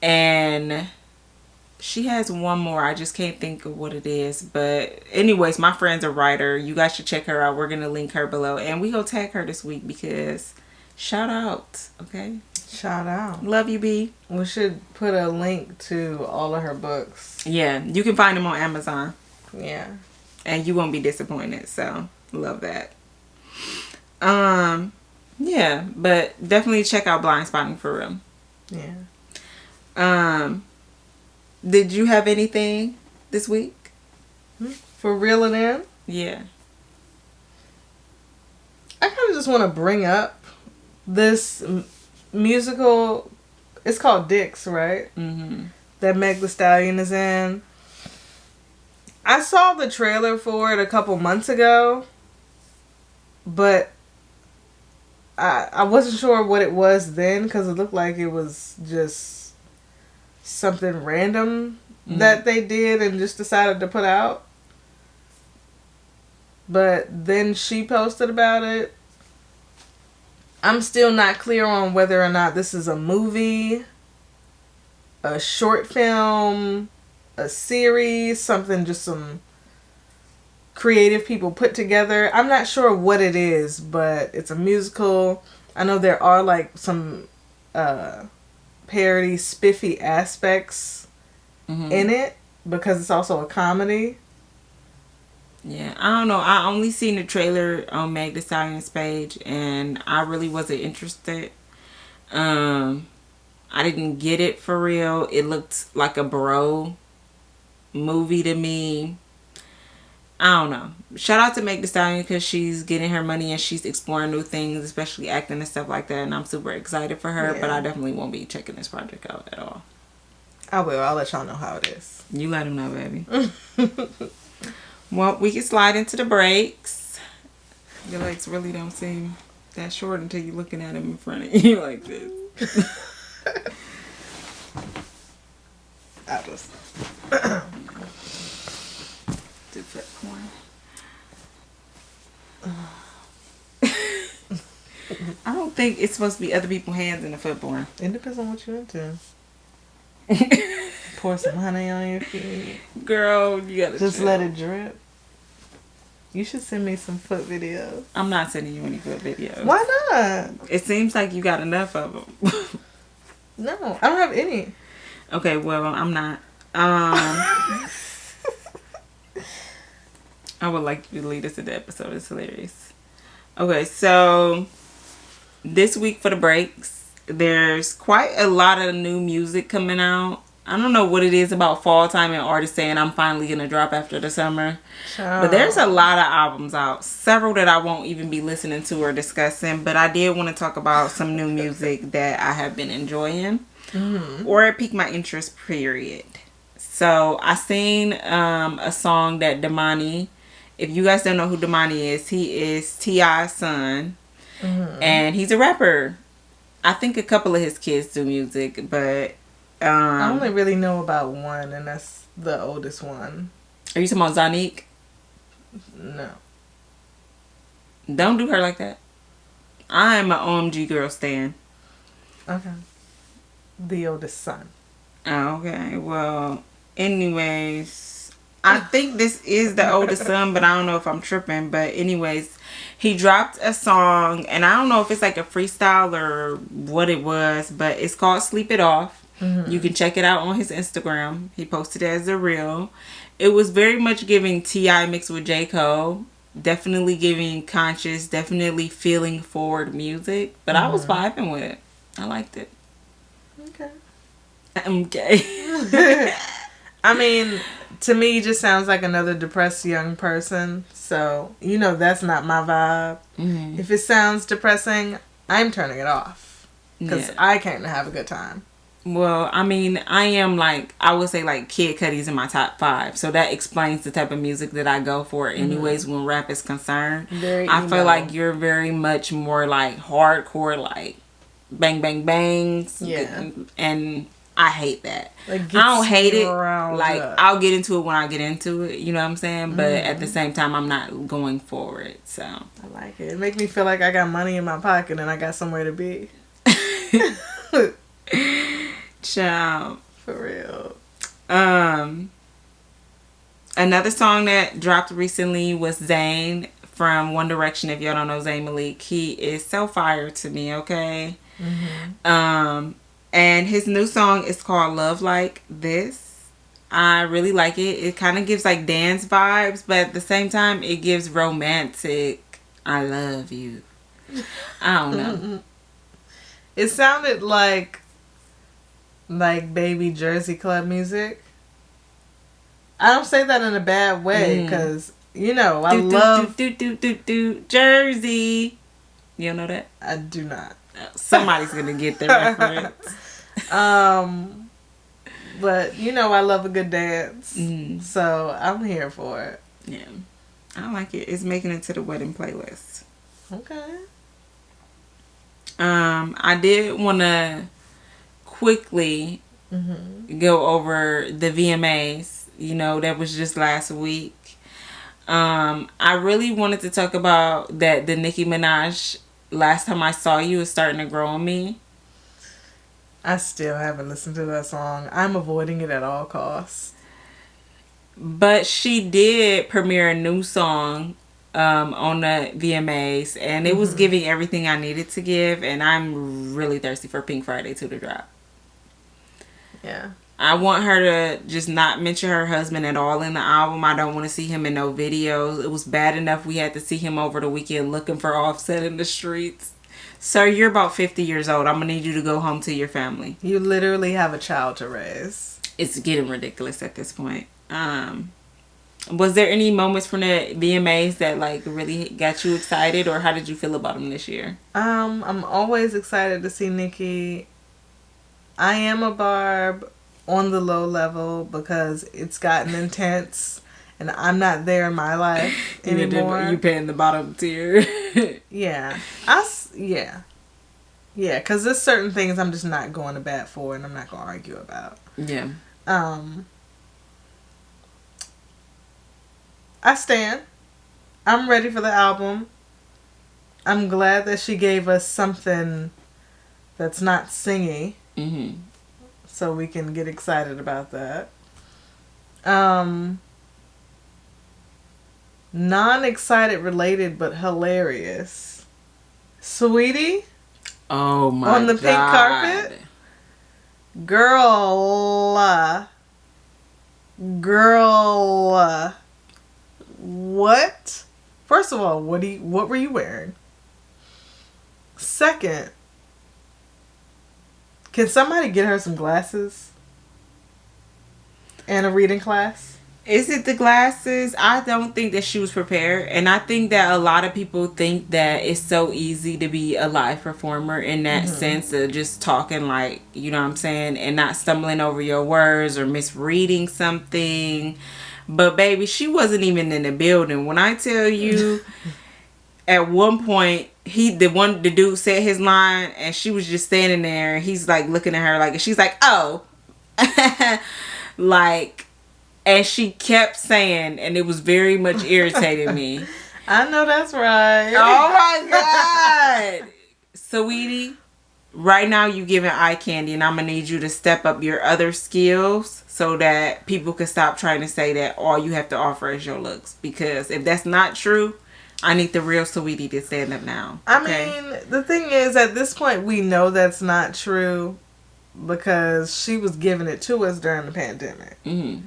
And she has one more. I just can't think of what it is. But anyways, my friend's a writer. You guys should check her out. We're going to link her below. And we go tag her this week because shout out. Okay? Shout out. Love you, B. We should put a link to all of her books. Yeah, you can find them on Amazon. Yeah. And you won't be disappointed, so love that. Yeah, but definitely check out Blind Spotting for real. Yeah. Did you have anything this week? For real and in? Yeah. I kind of just want to bring up this musical. It's called Dicks, right? That Meg Thee Stallion is in. I saw the trailer for it a couple months ago, but I wasn't sure what it was then because it looked like it was just something random that they did and just decided to put out. But then she posted about it. I'm still not clear on whether or not this is a movie, a short film, a series, something just some creative people put together. I'm not sure what it is, but it's a musical. I know there are like some parody, spiffy aspects in it because it's also a comedy. Yeah, I don't know. I only seen the trailer on Meg Thee Stallion's page, and I really wasn't interested. I didn't get it for real. It looked like a bro movie to me. I don't know. Shout out to Meg Thee Stallion because she's getting her money and she's exploring new things, especially acting and stuff like that. And I'm super excited for her, but I definitely won't be checking this project out at all. I will. I'll let y'all know how it is. You let them know, baby. Well, we can slide into the breaks. Your legs really don't seem that short until you're looking at them in front of you like this. I just do foot porn. I don't think it's supposed to be other people's hands in the foot porn. It depends on what you're into. Pour some honey on your feet. Girl, you gotta just chill. let it drip. You should send me some foot videos. I'm not sending you any foot videos. Why not? It seems like you got enough of them. No, I don't have any. Okay, well, I'm not. I would like you to lead us to the episode. It's hilarious. Okay, so this week for the breaks, there's quite a lot of new music coming out. I don't know what it is about fall time and artists saying I'm finally going to drop after the summer. But there's a lot of albums out. Several that I won't even be listening to or discussing. But I did want to talk about some new music that I have been enjoying. Or it piqued my interest, period. So I seen a song that Damani, if you guys don't know who Damani is, he is T.I.'s son. And he's a rapper. I think a couple of his kids do music, but I only really know about one, and that's the oldest one. Are you talking about Zanique? No. Don't do her like that. I'm an OMG girl stan. Okay. The oldest son. Okay, well, anyways, I think this is the oldest son, but I don't know if I'm tripping. But anyways, he dropped a song, and I don't know if it's like a freestyle or what it was, but it's called Sleep It Off. You can check it out on his Instagram. He posted it as a reel. It was very much giving T.I. mixed with J. Cole. Definitely giving conscious, definitely feeling forward music. But I was vibing with it. I liked it. Okay. I mean, to me, it just sounds like another depressed young person. So, that's not my vibe. If it sounds depressing, I'm turning it off. Because I can't have a good time. Well, I mean, I would say like Kid Cudi's in my top 5. So that explains the type of music that I go for anyways when rap is concerned. I feel like you're very much more like hardcore, like bang, bang, bangs. Yeah. And I hate that. Like, I don't hate it. Like, I'll get into it when I get into it. You know what I'm saying? But at the same time, I'm not going for it. So I like it. It makes me feel like I got money in my pocket and I got somewhere to be. Child. For real. Another song that dropped recently was Zayn from One Direction. If y'all don't know Zayn Malik, he is so fire to me, okay? And his new song is called Love Like This. I really like it. It kind of gives like dance vibes, but at the same time it gives romantic I love you. I don't know. It sounded like baby Jersey Club music. I don't say that in a bad way because I love Jersey. You don't know that? I do not. Somebody's gonna get the reference. But I love a good dance, so I'm here for it. Yeah, I like it. It's making it to the wedding playlist. Okay. I did want to quickly go over the VMAs. You know, that was just last week. I really wanted to talk about that the Nicki Minaj Last Time I Saw You is starting to grow on me. I still haven't listened to that song. I'm avoiding it at all costs. But she did premiere a new song on the VMAs, and it was giving everything I needed to give, and I'm really thirsty for Pink Friday 2 to drop. Yeah. I want her to just not mention her husband at all in the album. I don't want to see him in no videos. It was bad enough we had to see him over the weekend looking for Offset in the streets. Sir, you're about 50 years old. I'm going to need you to go home to your family. You literally have a child to raise. It's getting ridiculous at this point. Was there any moments from the VMAs that like really got you excited, or how did you feel about them this year? I'm always excited to see Nicki. I am a Barb on the low level because it's gotten intense and I'm not there in my life anymore. You paying the bottom tier. Yeah. Yeah, because there's certain things I'm just not going to bat for and I'm not going to argue about. Yeah. I stand. I'm ready for the album. I'm glad that she gave us something that's not singy. Mm-hmm. So we can get excited about that. Non-excited related but hilarious. Sweetie? Oh my god. On the pink carpet? Girl. What? First of all, what were you wearing? Second, can somebody get her some glasses? And a reading class? Is it the glasses? I don't think that she was prepared. And I think that a lot of people think that it's so easy to be a live performer in that sense of just talking like, you know what I'm saying, and not stumbling over your words or misreading something. But baby, she wasn't even in the building. When I tell you, at one point, the dude said his line and she was just standing there and he's like looking at her like, she's like, oh. Like, and she kept saying, and it was very much irritating me. I know that's right. Oh my God. Sweetie, right now you giving eye candy and I'm going to need you to step up your other skills so that people can stop trying to say that all you have to offer is your looks. Because if that's not true, I need the real Sweetie to stand up now. Okay? I mean, the thing is, at this point, we know that's not true because she was giving it to us during the pandemic. Mm-hmm.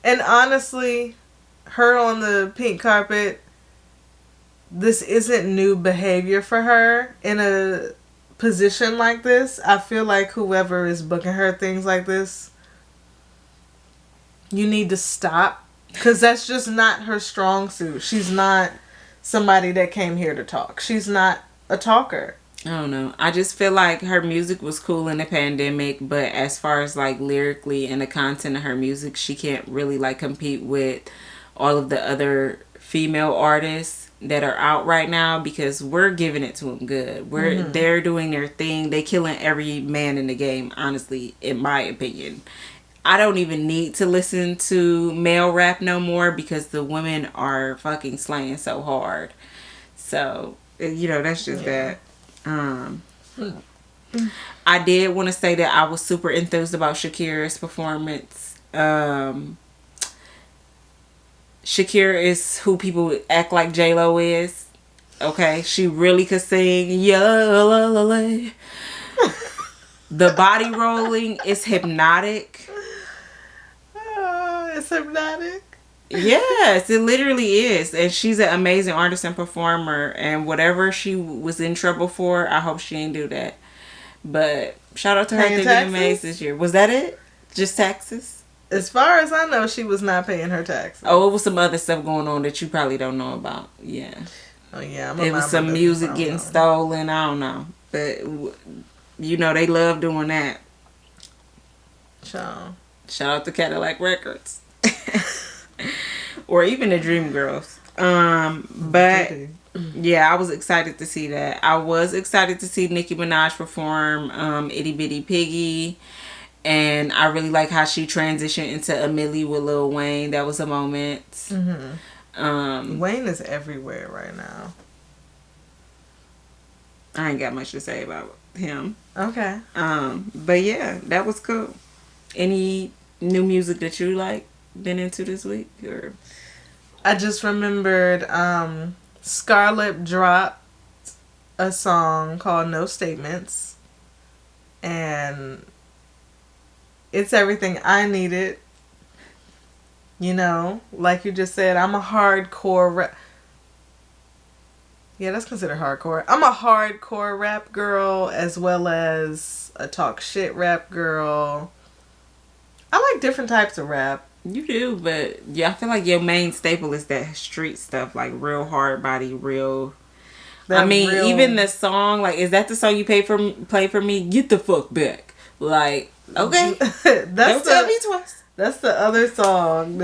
And honestly, her on the pink carpet, this isn't new behavior for her in a position like this. I feel like whoever is booking her things like this, you need to stop. Because that's just not her strong suit. She's not somebody that came here to talk. She's not a talker. I don't know. I just feel like her music was cool in the pandemic, but as far as like lyrically and the content of her music, she can't really like compete with all of the other female artists that are out right now because we're giving it to them good. They're doing their thing. They killing every man in the game, honestly, in my opinion. I don't even need to listen to male rap no more because the women are fucking slaying so hard. So, you know, that's just that. I did want to say that I was super enthused about Shakira's performance. Shakira is who people act like J-Lo is. Okay, she really could sing. The body rolling is hypnotic. It's hypnotic. Yes, it literally is. And she's an amazing artist and performer. And whatever she was in trouble for, I hope she didn't do that. But shout out to her at the VMAs this year. Was that it? Just taxes? As far as I know, she was not paying her taxes. Oh, it was some other stuff going on that you probably don't know about. Yeah. Oh, yeah. It was some music getting stolen. I don't know. But, you know, they love doing that. Shout out to Cadillac Records. Or even the Dream Girls. But yeah, I was excited to see that. I was excited to see Nicki Minaj perform Itty Bitty Piggy. And I really like how she transitioned into a Millie with Lil Wayne. That was a moment. Wayne is everywhere right now. I ain't got much to say about him. Okay. But yeah, that was cool. Any new music that you like been into this week? Or I just remembered Scarlett dropped a song called No Statements. And it's everything I needed. You know, like you just said, I'm a hardcore yeah, that's considered hardcore. I'm a hardcore rap girl as well as a talk shit rap girl. I like different types of rap. you do, but yeah, I feel like your main staple is that street stuff, like real hard body, real. That I mean, real- even the song, like, is that the song you play for me? Get the fuck back. Like, okay, don't tell me twice. That's the other song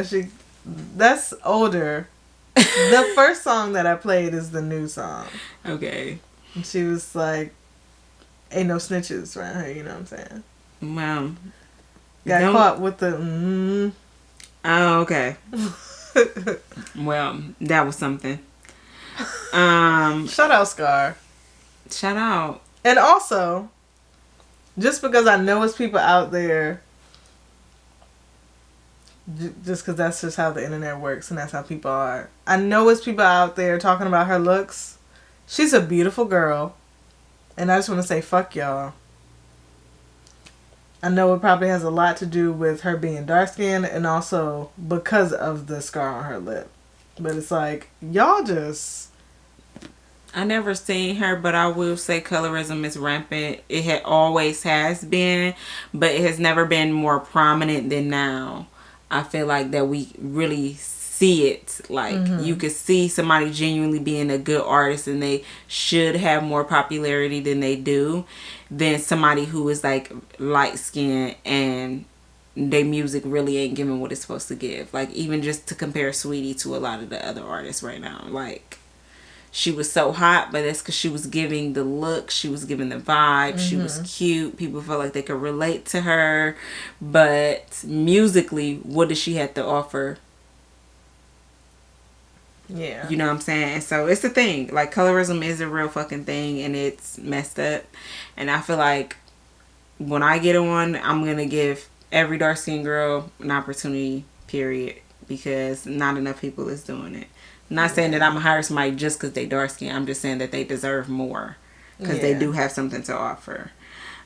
that's older. The first song that I played is the new song. Okay. And she was like, ain't no snitches around here, you know what I'm saying? Wow. Got caught with the Oh, okay. Well, that was something. Shout out Scar. Shout out. And also, just because I know it's people out there, just because that's just how the internet works and that's how people are. I know it's people out there talking about her looks. She's a beautiful girl. And I just want to say, fuck y'all. I know it probably has a lot to do with her being dark skinned and also because of the scar on her lip. But it's like, y'all just... I never seen her, but I will say colorism is rampant. It always has been, but it has never been more prominent than now. I feel like that we really see it. Like, you could see somebody genuinely being a good artist and they should have more popularity than they do, than somebody who is like light skinned and their music really ain't giving what it's supposed to give. Like, even just to compare Sweetie to a lot of the other artists right now, like, she was so hot, but that's because she was giving the look, she was giving the vibe, she was cute, people felt like they could relate to her. But musically, what did she have to offer? Yeah. You know what I'm saying? And so it's a thing. Like, colorism is a real fucking thing, and it's messed up. And I feel like when I get on, I'm going to give every dark skinned girl an opportunity, period. Because not enough people is doing it. I'm not saying that I'm going to hire somebody just because they dark skinned. I'm just saying that they deserve more. Because they do have something to offer.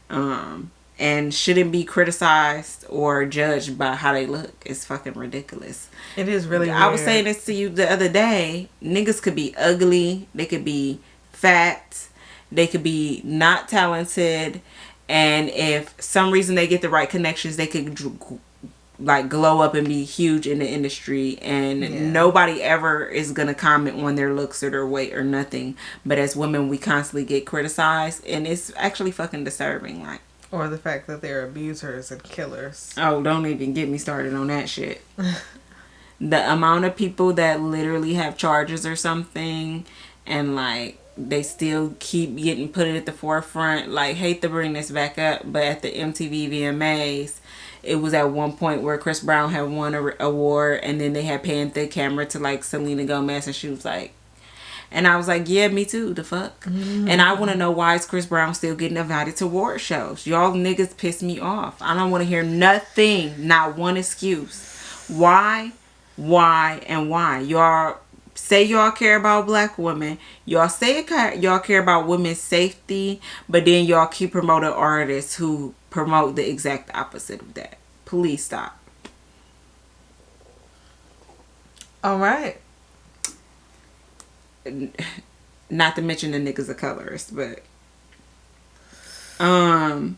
And shouldn't be criticized or judged by how they look. It's fucking ridiculous. It is really weird. I was saying this to you the other day. Niggas could be ugly. They could be fat. They could be not talented. And if some reason they get the right connections, they could like glow up and be huge in the industry. And nobody ever is going to comment on their looks or their weight or nothing. But as women, we constantly get criticized. And it's actually fucking disturbing. Like, or the fact that they're abusers and killers. Oh, don't even get me started on that shit. The amount of people that literally have charges or something and like they still keep getting put at the forefront. Like, hate to bring this back up, but at the MTV VMAs, it was at one point where Chris Brown had won an award and then they had panned the camera to like Selena Gomez and she was like, and I was like, yeah, me too, the fuck. And I want to know why is Chris Brown still getting invited to award shows? Y'all niggas piss me off. I don't want to hear nothing, not one excuse. Why, and why? Y'all say y'all care about black women. Y'all say y'all care about women's safety, but then y'all keep promoting artists who promote the exact opposite of that. Please stop. All right. Not to mention the niggas are colorists, but and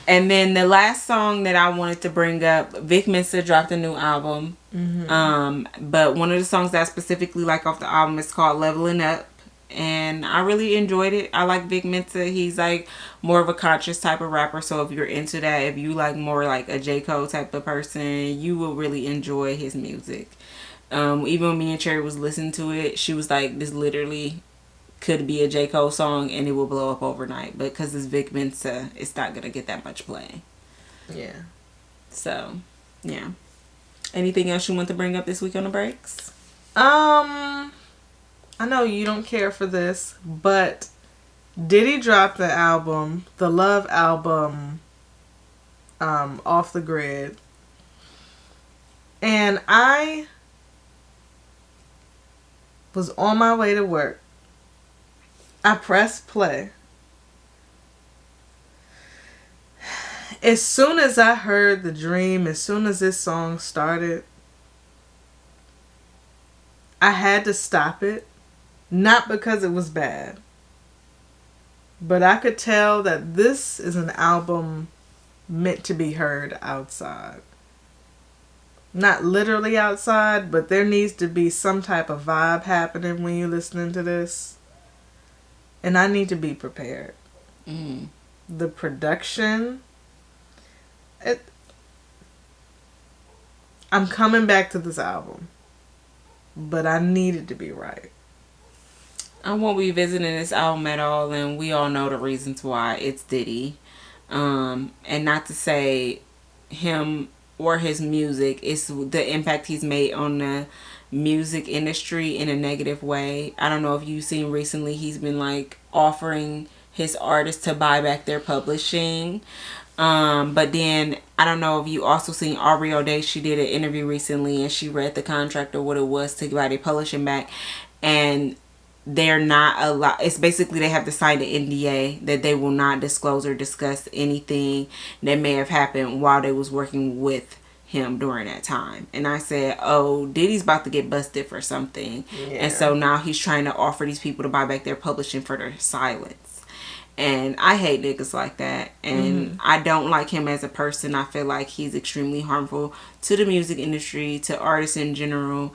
then the last song that I wanted to bring up, Vic Mensa dropped a new album. But one of the songs that I specifically like off the album is called Leveling Up, and I really enjoyed it. I like Vic Mensa. He's like more of a conscious type of rapper, so if you're into that, if you like more like a J. Cole type of person, you will really enjoy his music. Even when me and Cherry was listening to it, she was like, this literally could be a J. Cole song and it will blow up overnight. But because it's Vic Mensa, it's not going to get that much play. Yeah. So, yeah. Anything else you want to bring up this week on the breaks? I know you don't care for this, but Diddy dropped the album, the Love album, Off the Grid. And I was on my way to work. I pressed play. As soon as I heard The Dream, as soon as this song started, I had to stop it. Not because it was bad, but I could tell that this is an album meant to be heard outside. Not literally outside, but there needs to be some type of vibe happening when you're listening to this. And I need to be prepared. The production, I'm coming back to this album, but I need it to be right. I won't be visiting this album at all, and we all know the reasons why. It's Diddy. And not to say him or his music, it's the impact he's made on the music industry in a negative way. I don't know if you've seen recently, he's been like offering his artists to buy back their publishing. But then I don't know if you also seen Aubrey O'Day. She did an interview recently and she read the contract or what it was to buy their publishing back, and they're not allowed. It's basically they have to sign an NDA that they will not disclose or discuss anything that may have happened while they was working with him during that time. And I said, oh, Diddy's about to get busted for something. Yeah. And so now he's trying to offer these people to buy back their publishing for their silence. And I hate niggas like that. And I don't like him as a person. I feel like he's extremely harmful to the music industry, to artists in general,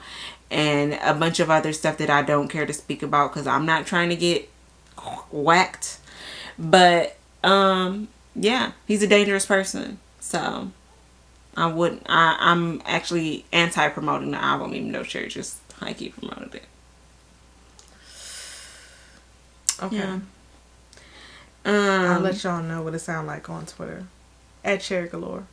and a bunch of other stuff that I don't care to speak about because I'm not trying to get whacked. But, yeah, he's a dangerous person. So, I'm actually anti-promoting the album, even though Cherry just high-key promoted it. Okay. Yeah. I'll let y'all know what it sound like on Twitter. At Cherry Galore.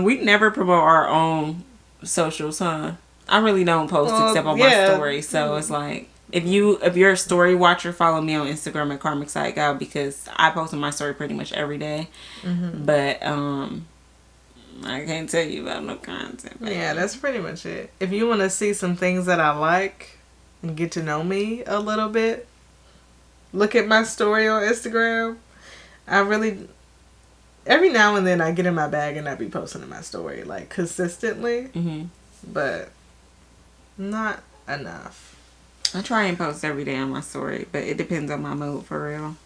We never promote our own socials, huh? I really don't post except on my story. So it's like if you're a story watcher, follow me on Instagram at Karmic Side Gal because I post on my story pretty much every day. But I can't tell you about no content. Baby. Yeah, that's pretty much it. If you want to see some things that I like and get to know me a little bit, look at my story on Instagram. Every now and then I get in my bag and I be posting in my story, like, consistently. But not enough. I try and post every day on my story, but it depends on my mood, for real.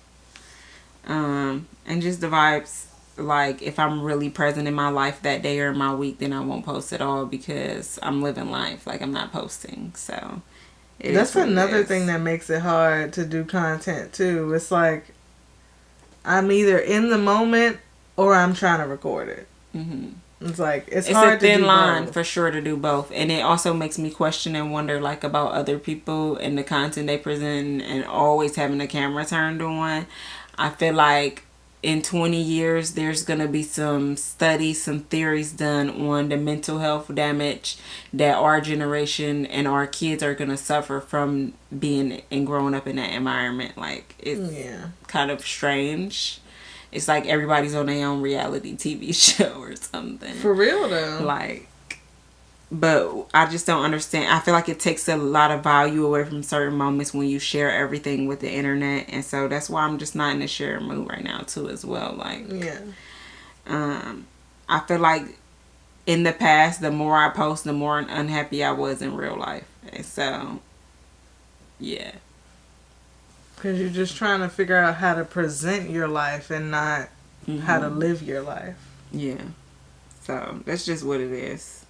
And just the vibes, like, if I'm really present in my life that day or in my week, then I won't post at all because I'm living life. Like, I'm not posting, so... That's another thing that makes it hard to do content, too. It's like, I'm either in the moment or I'm trying to record it. It's like, it's hard to do both. It's a thin line for sure to do both. And it also makes me question and wonder, like, about other people and the content they present and always having the camera turned on. I feel like in 20 years, there's going to be some studies, some theories done on the mental health damage that our generation and our kids are going to suffer from being and growing up in that environment. Like, it's kind of strange. It's like everybody's on their own reality TV show or something. For real, though. Like, but I just don't understand. I feel like it takes a lot of value away from certain moments when you share everything with the internet. And so that's why I'm just not in a share mood right now, too, as well. Like, I feel like in the past, the more I post, the more unhappy I was in real life. And so, yeah. Because you're just trying to figure out how to present your life and not how to live your life. Yeah. So, that's just what it is.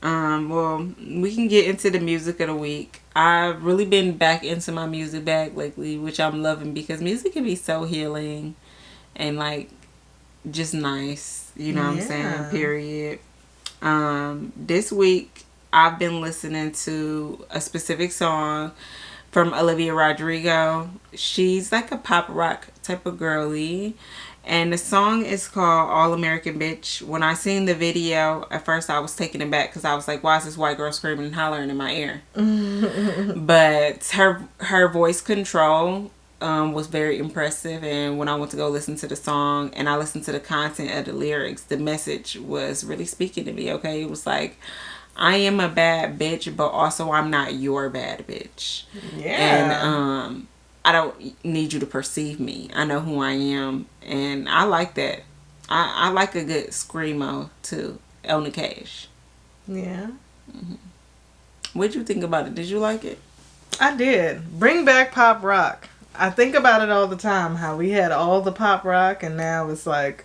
Well, we can get into the music of the week. I've really been back into my music bag lately, which I'm loving because music can be so healing and, like, just nice. You know what I'm saying? Period. This week, I've been listening to a specific song from Olivia Rodrigo. She's like a pop rock type of girly. And the song is called All American Bitch. When I seen the video, at first I was taken aback because I was like, why is this white girl screaming and hollering in my ear? But her voice control was very impressive. And when I went to go listen to the song and I listened to the content of the lyrics, the message was really speaking to me, okay? It was like, I am a bad bitch, but also I'm not your bad bitch. Yeah. And I don't need you to perceive me. I know who I am, and I like that. I like a good screamo too on the cash. Yeah. What'd you think about it? Did you like it? I did. Bring back pop rock. I think about it all the time, how we had all the pop rock and now it's like,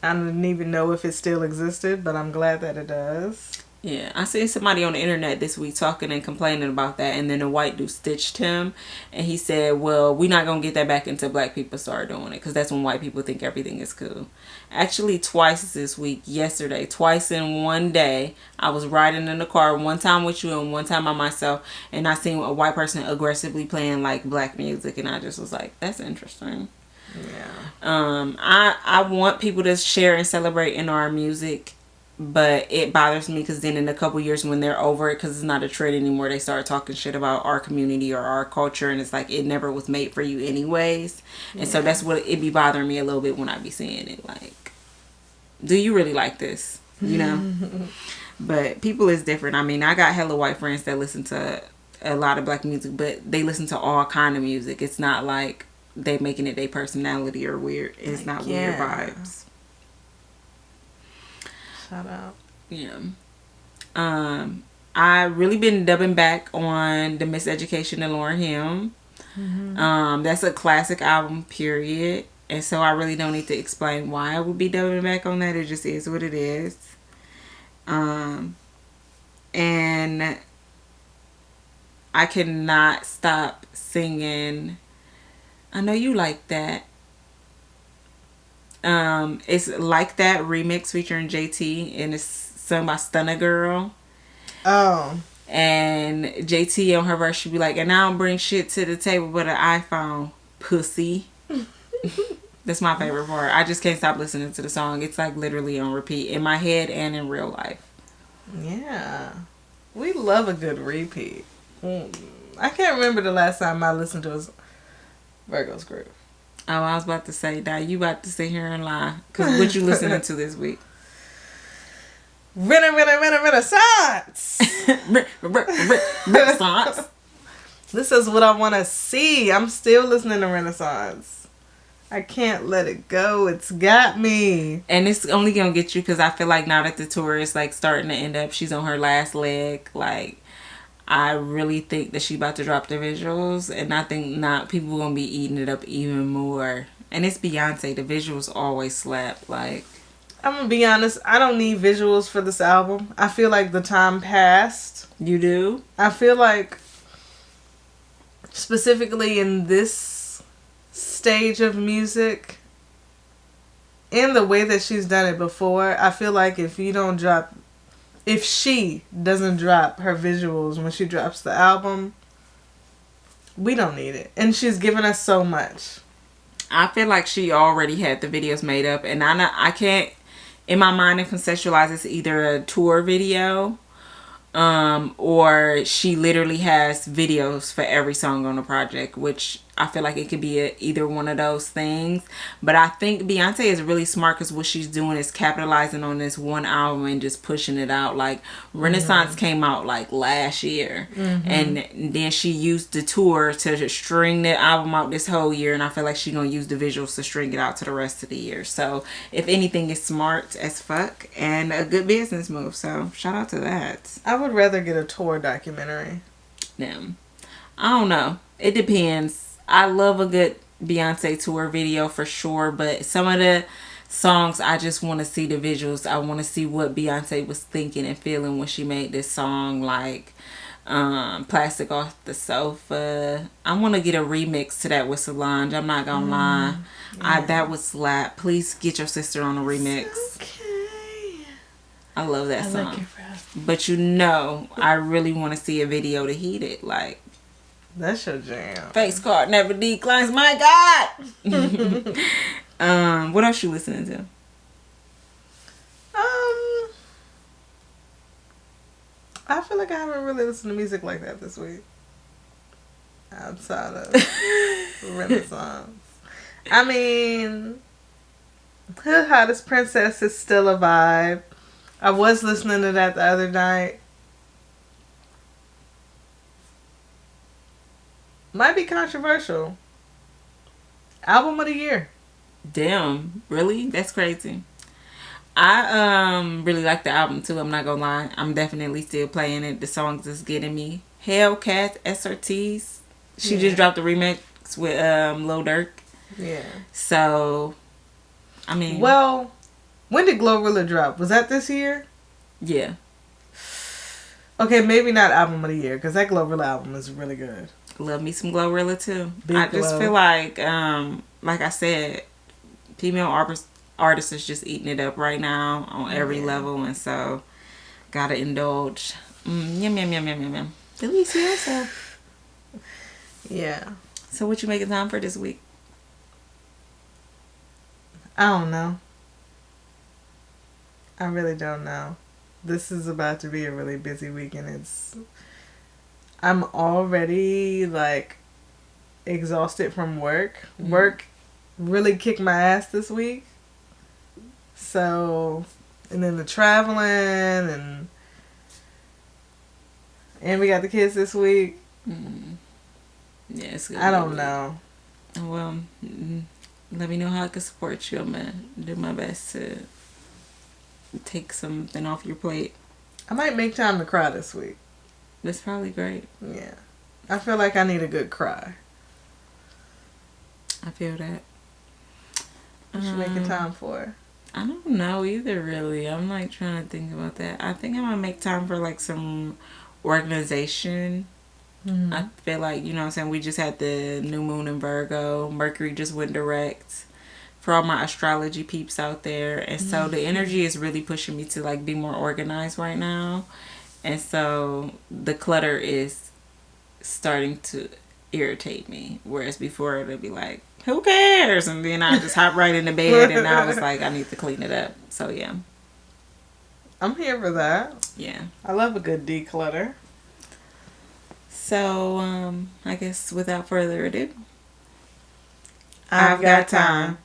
I didn't even know if it still existed, but I'm glad that it does. Yeah, I seen somebody on the internet this week talking and complaining about that, and then the white dude stitched him, and he said, well, we're not going to get that back until black people start doing it, because that's when white people think everything is cool. Actually, twice this week, yesterday, twice in one day, I was riding in the car, one time with you and one time by myself, and I seen a white person aggressively playing like black music, and I just was like, that's interesting. Yeah. I want people to share and celebrate in our music, but it bothers me because then in a couple years when they're over it, because it's not a trend anymore, they start talking shit about our community or our culture, and it's like it never was made for you anyways. And so that's what it be bothering me a little bit when I be seeing it. Like, do you really like this? You know. But people is different. I mean, I got hella white friends that listen to a lot of black music, but they listen to all kind of music. It's not like they making it their personality or weird. It's not weird vibes. Shout out. Yeah. I really been dubbing back on the Miseducation of Lauryn Hill. That's a classic album, period. And so I really don't need to explain why I would be dubbing back on that. It just is what it is. And I cannot stop singing. I know you like that. It's Like That remix featuring JT, and it's sung by Stunna Girl. Oh. And JT on her verse should be like, and I don't bring shit to the table but an iPhone, pussy. That's my favorite part. I just can't stop listening to the song. It's like literally on repeat in my head and in real life. Yeah. We love a good repeat. I can't remember the last time I listened to a Virgo's Groove. Oh, I was about to say, now you about to sit here and lie. Because what you listening to this week? Renaissance! Renaissance. This is what I want to see. I'm still listening to Renaissance. I can't let it go. It's got me. And it's only going to get you because I feel like now that the tour is like starting to end up, she's on her last leg. Like, I really think that she about to drop the visuals, and I think not people gonna be eating it up even more. And it's Beyonce. The visuals always slap. Like, I'm gonna be honest, I don't need visuals for this album. I feel like the time passed. You do? I feel like specifically in this stage of music, in the way that she's done it before, I feel like if she doesn't drop her visuals when she drops the album, we don't need it. And she's given us so much. I feel like she already had the videos made up, and I can't in my mind conceptualize it's either a tour video or she literally has videos for every song on the project, which I feel like it could be either one of those things. But I think Beyonce is really smart because what she's doing is capitalizing on this one album and just pushing it out. Like Renaissance came out like last year, and then she used the tour to string the album out this whole year, and I feel like she's gonna use the visuals to string it out to the rest of the year. So if anything, it's smart as fuck and a good business move. So shout out to that. I would rather get a tour documentary. Damn. I don't know. It depends. I love a good Beyonce tour video for sure, but some of the songs I just want to see the visuals. I want to see what Beyonce was thinking and feeling when she made this song, like Plastic Off the Sofa. I want to get a remix to that with Solange. I'm not gonna lie. Yeah. That would slap. Please get your sister on a remix. Okay. I love that song. Like But you know, I really want to see a video to heat it. Like, That's your jam. face card never declines. My God. What else you listening to? I feel like I haven't really listened to music like that this week. Outside of Renaissance. I mean, Hood Hottest Princess is still a vibe. I was listening to that the other night. Might be controversial. Album of the year. Damn, really? That's crazy. I really like the album too. I'm not gonna lie. I'm definitely still playing it. The songs is getting me. Hellcat SRTs. She just dropped a remix with Lil Durk. Yeah. So, I mean, well, when did Glorilla drop? Was that this year? Yeah. Okay, maybe not album of the year because that Glorilla album is really good. Love me some Glorilla too. Big I just Glow. feel like I said, female artists is just eating it up right now on every level, and so gotta indulge. Yum yum yum yum yum yum. Delicioso. Yeah. So what you making time for this week? I don't know. I really don't know. This is about to be a really busy week, and I'm already like exhausted from work. Work really kicked my ass this week. So, and then the traveling and we got the kids this week. Yeah, it's good. I don't know. Well, let me know how I can support you. I'm gonna do my best to take something off your plate. I might make time to cry this week. That's probably great. Yeah. I feel like I need a good cry. I feel that. What you making time for? I don't know either, really. I'm like trying to think about that. I think I'm gonna make time for like some organization. I feel like, you know what I'm saying, we just had the new moon in Virgo. Mercury just went direct. For all my astrology peeps out there. And so the energy is really pushing me to like be more organized right now. And so the clutter is starting to irritate me. Whereas before it'd be like, who cares? And then I just hop right into bed, and now it's like I need to clean it up. So yeah. I'm here for that. Yeah. I love a good declutter. So I guess without further ado, I've got time.